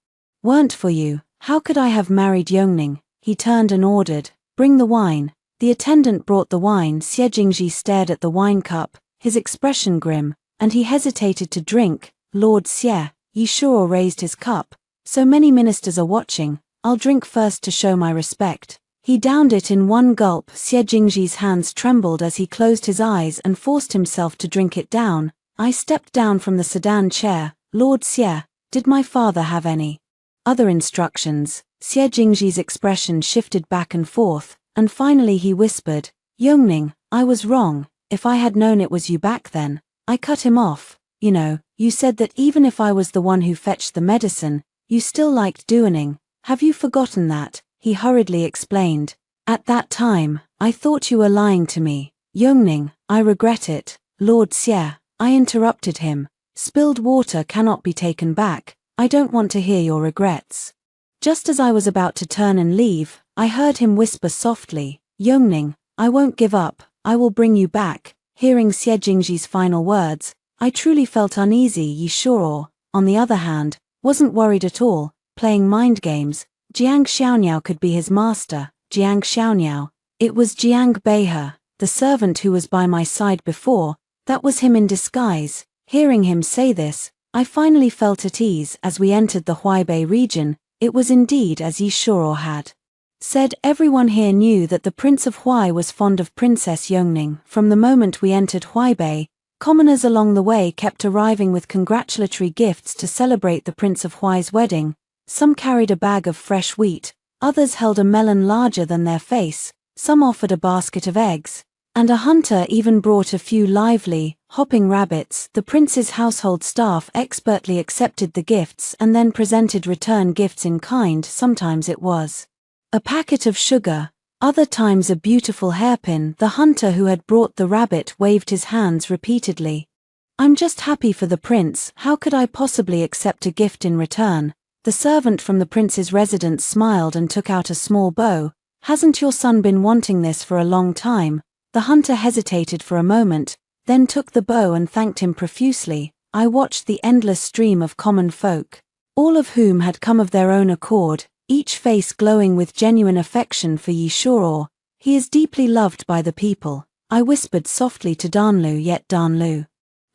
weren't for you, how could I have married Yongning?" He turned and ordered, "Bring the wine." The attendant brought the wine. Xie Jingji stared at the wine cup, his expression grim, and he hesitated to drink. "Lord Xie," Yi Shuo raised his cup, "so many ministers are watching, I'll drink first to show my respect." He downed it in one gulp. Xie Jingji's hands trembled as he closed his eyes and forced himself to drink it down. I stepped down from the sedan chair. Lord Xie, did my father have any other instructions? Xie Jingji's expression shifted back and forth, and finally he whispered, Yongning, I was wrong. If I had known it was you back then, I cut him off. You know, you said that even if I was the one who fetched the medicine, you still liked Duaning. Have you forgotten that? He hurriedly explained. At that time, I thought you were lying to me. Yongning, I regret it. Lord Xie, I interrupted him. Spilled water cannot be taken back. I don't want to hear your regrets. Just as I was about to turn and leave, I heard him whisper softly, Yongning, I won't give up, I will bring you back. Hearing Xie Jingji's final words, I truly felt uneasy. Yi Shuo, on the other hand, wasn't worried at all, playing mind games. Jiang Xiaoniao could be his master. Jiang Xiaoniao. It was Jiang Beihe, the servant who was by my side before. That was him in disguise. Hearing him say this, I finally felt at ease. As we entered the Huaibei region, it was indeed as Yi Shuo had said. Everyone here knew that the Prince of Huai was fond of Princess Yongning. From the moment we entered Huaibei, commoners along the way kept arriving with congratulatory gifts to celebrate the Prince of Huai's wedding. Some carried a bag of fresh wheat, others held a melon larger than their face, some offered a basket of eggs, and a hunter even brought a few lively, hopping rabbits. The prince's household staff expertly accepted the gifts and then presented return gifts in kind. Sometimes it was a packet of sugar, other times a beautiful hairpin. The hunter who had brought the rabbit waved his hands repeatedly. I'm just happy for the prince. How could I possibly accept a gift in return? The servant from the prince's residence smiled and took out a small bow. Hasn't your son been wanting this for a long time? The hunter hesitated for a moment, then took the bow and thanked him profusely. I watched the endless stream of common folk, all of whom had come of their own accord, each face glowing with genuine affection for Yi Shuo. He is deeply loved by the people, I whispered softly to Danlu. Yet Danlu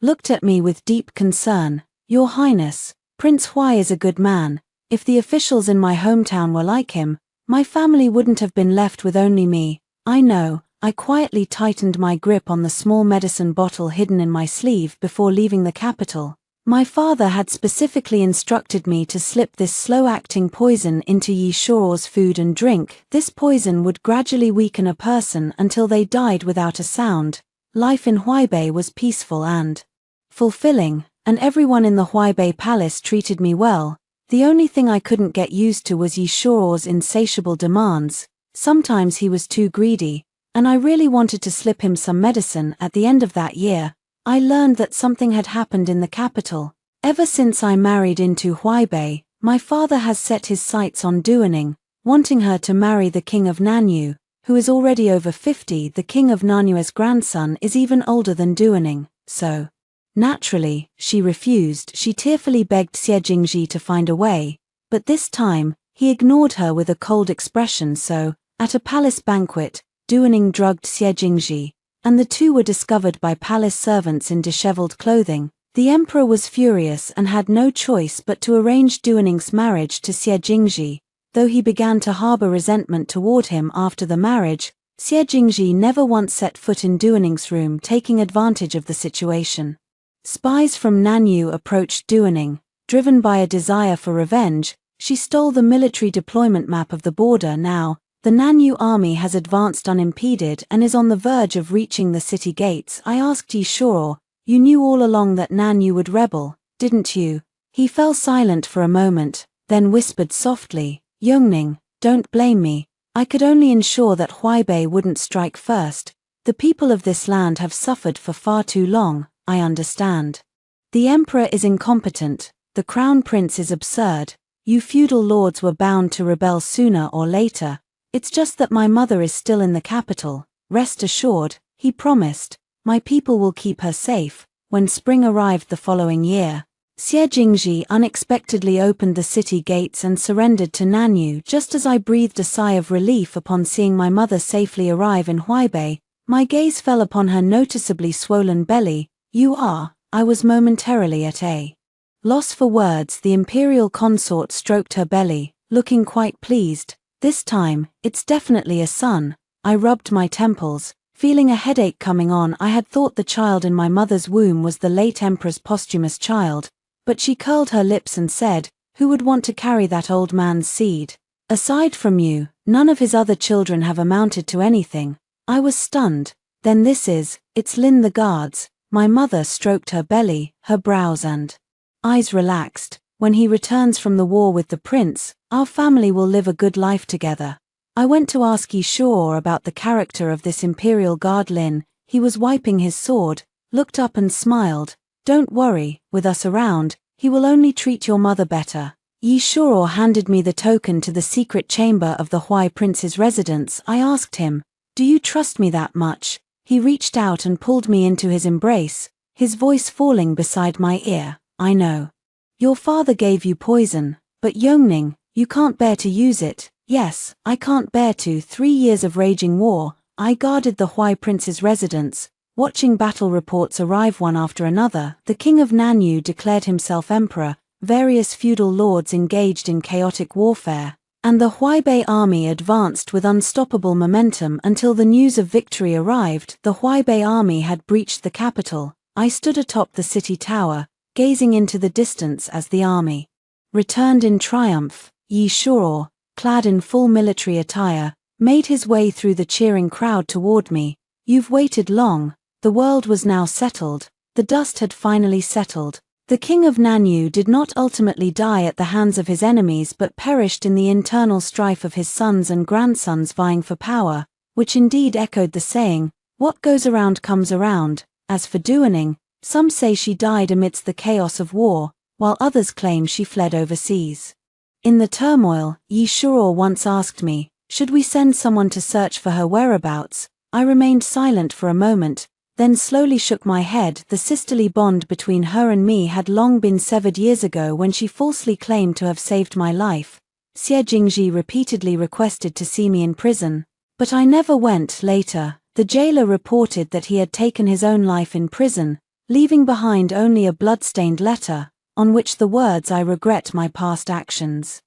looked at me with deep concern. Your Highness, Prince Huai is a good man. If the officials in my hometown were like him, my family wouldn't have been left with only me. I know. I quietly tightened my grip on the small medicine bottle hidden in my sleeve before leaving the capital. My father had specifically instructed me to slip this slow-acting poison into Yi Shuo's food and drink. This poison would gradually weaken a person until they died without a sound. Life in Huaibei was peaceful and fulfilling, and everyone in the Huaibei palace treated me well. The only thing I couldn't get used to was Yi Shuo's insatiable demands. Sometimes he was too greedy, and I really wanted to slip him some medicine. At the end of that year, I learned that something had happened in the capital. Ever since I married into Huaibei, my father has set his sights on Duaning, wanting her to marry the king of Nanyu, who is already over 50. The king of Nanyue's grandson is even older than Duaning, so naturally, she refused. She tearfully begged Xie Jingji to find a way, but this time, he ignored her with a cold expression. So, at a palace banquet, Duaning drugged Xie Jingji, and the two were discovered by palace servants in disheveled clothing. The emperor was furious and had no choice but to arrange Duaning's marriage to Xie Jingji. Though he began to harbor resentment toward him after the marriage, Xie Jingji never once set foot in Duaning's room, taking advantage of the situation. Spies from Nanyu approached Duaning. Driven by a desire for revenge, she stole the military deployment map of the border. Now, the Nanyu army has advanced unimpeded and is on the verge of reaching the city gates. I asked Yi Shuo, you knew all along that Nanyu would rebel, didn't you? He fell silent for a moment, then whispered softly, Yongning, don't blame me. I could only ensure that Huaibei wouldn't strike first. The people of this land have suffered for far too long, I understand. The emperor is incompetent, the crown prince is absurd. You feudal lords were bound to rebel sooner or later. It's just that my mother is still in the capital. Rest assured, he promised, my people will keep her safe. When spring arrived the following year, Xie Jingji unexpectedly opened the city gates and surrendered to Nanyu. Just as I breathed a sigh of relief upon seeing my mother safely arrive in Huaibei, my gaze fell upon her noticeably swollen belly. I was momentarily at a loss for words. The imperial consort stroked her belly, looking quite pleased. This time, it's definitely a son. I rubbed my temples, Feeling a headache coming on, I had thought the child in my mother's womb was the late emperor's posthumous child, but she curled her lips and said, "Who would want to carry that old man's seed? Aside from you, none of his other children have amounted to anything." I was stunned. "Then it's Lin the guards." My mother stroked her belly, her brows and eyes relaxed. "When he returns from the war with the prince, our family will live a good life together." I went to ask Yishur about the character of this imperial guard Lin. He was wiping his sword, looked up and smiled. "Don't worry, with us around, he will only treat your mother better." Yishur handed me the token to the secret chamber of the Huai prince's residence. I asked him, "Do you trust me that much?" He reached out and pulled me into his embrace, his voice falling beside my ear. "I know. Your father gave you poison, but Yongning, you can't bear to use it." "Yes, I can't bear to." 3 years of raging war, I guarded the Huai prince's residence, watching battle reports arrive one after another. The king of Nanyu declared himself emperor, various feudal lords engaged in chaotic warfare, and the Huaibei army advanced with unstoppable momentum until the news of victory arrived. The Huaibei army had breached the capital. I stood atop the city tower, gazing into the distance as the army returned in triumph. Yishur, clad in full military attire, made his way through the cheering crowd toward me. "You've waited long." The world was now settled. The dust had finally settled. The king of Nanyu did not ultimately die at the hands of his enemies but perished in the internal strife of his sons and grandsons vying for power, which indeed echoed the saying, "What goes around comes around." As for Duaning, some say she died amidst the chaos of war, while others claim she fled overseas. In the turmoil, Yishur once asked me, should we send someone to search for her whereabouts? I remained silent for a moment, then slowly shook my head. The sisterly bond between her and me had long been severed years ago when she falsely claimed to have saved my life. Xie Jingji repeatedly requested to see me in prison, but I never went. Later, the jailer reported that he had taken his own life in prison, leaving behind only a blood-stained letter, on which the words "I regret my past actions"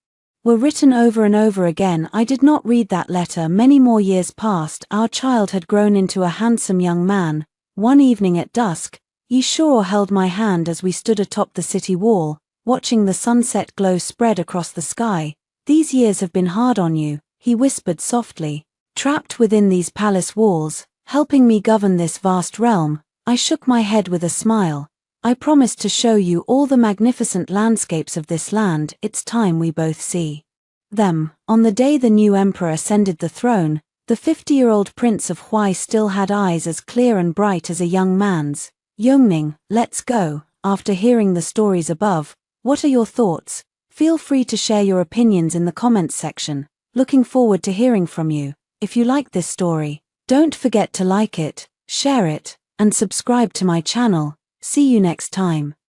were written over and over again. I did not read that letter. Many more years passed. Our child had grown into a handsome young man. One evening at dusk, Yishur held my hand as we stood atop the city wall, watching the sunset glow spread across the sky. "These years have been hard on you," he whispered softly. "Trapped within these palace walls, helping me govern this vast realm." I shook my head with a smile. "I promised to show you all the magnificent landscapes of this land. It's time we both see them." On the day the new emperor ascended the throne, the 50-year-old prince of Huai still had eyes as clear and bright as a young man's. "Yongning, let's go." After hearing the stories above, what are your thoughts? Feel free to share your opinions in the comments section. Looking forward to hearing from you. If you like this story, don't forget to like it, share it, and subscribe to my channel. See you next time.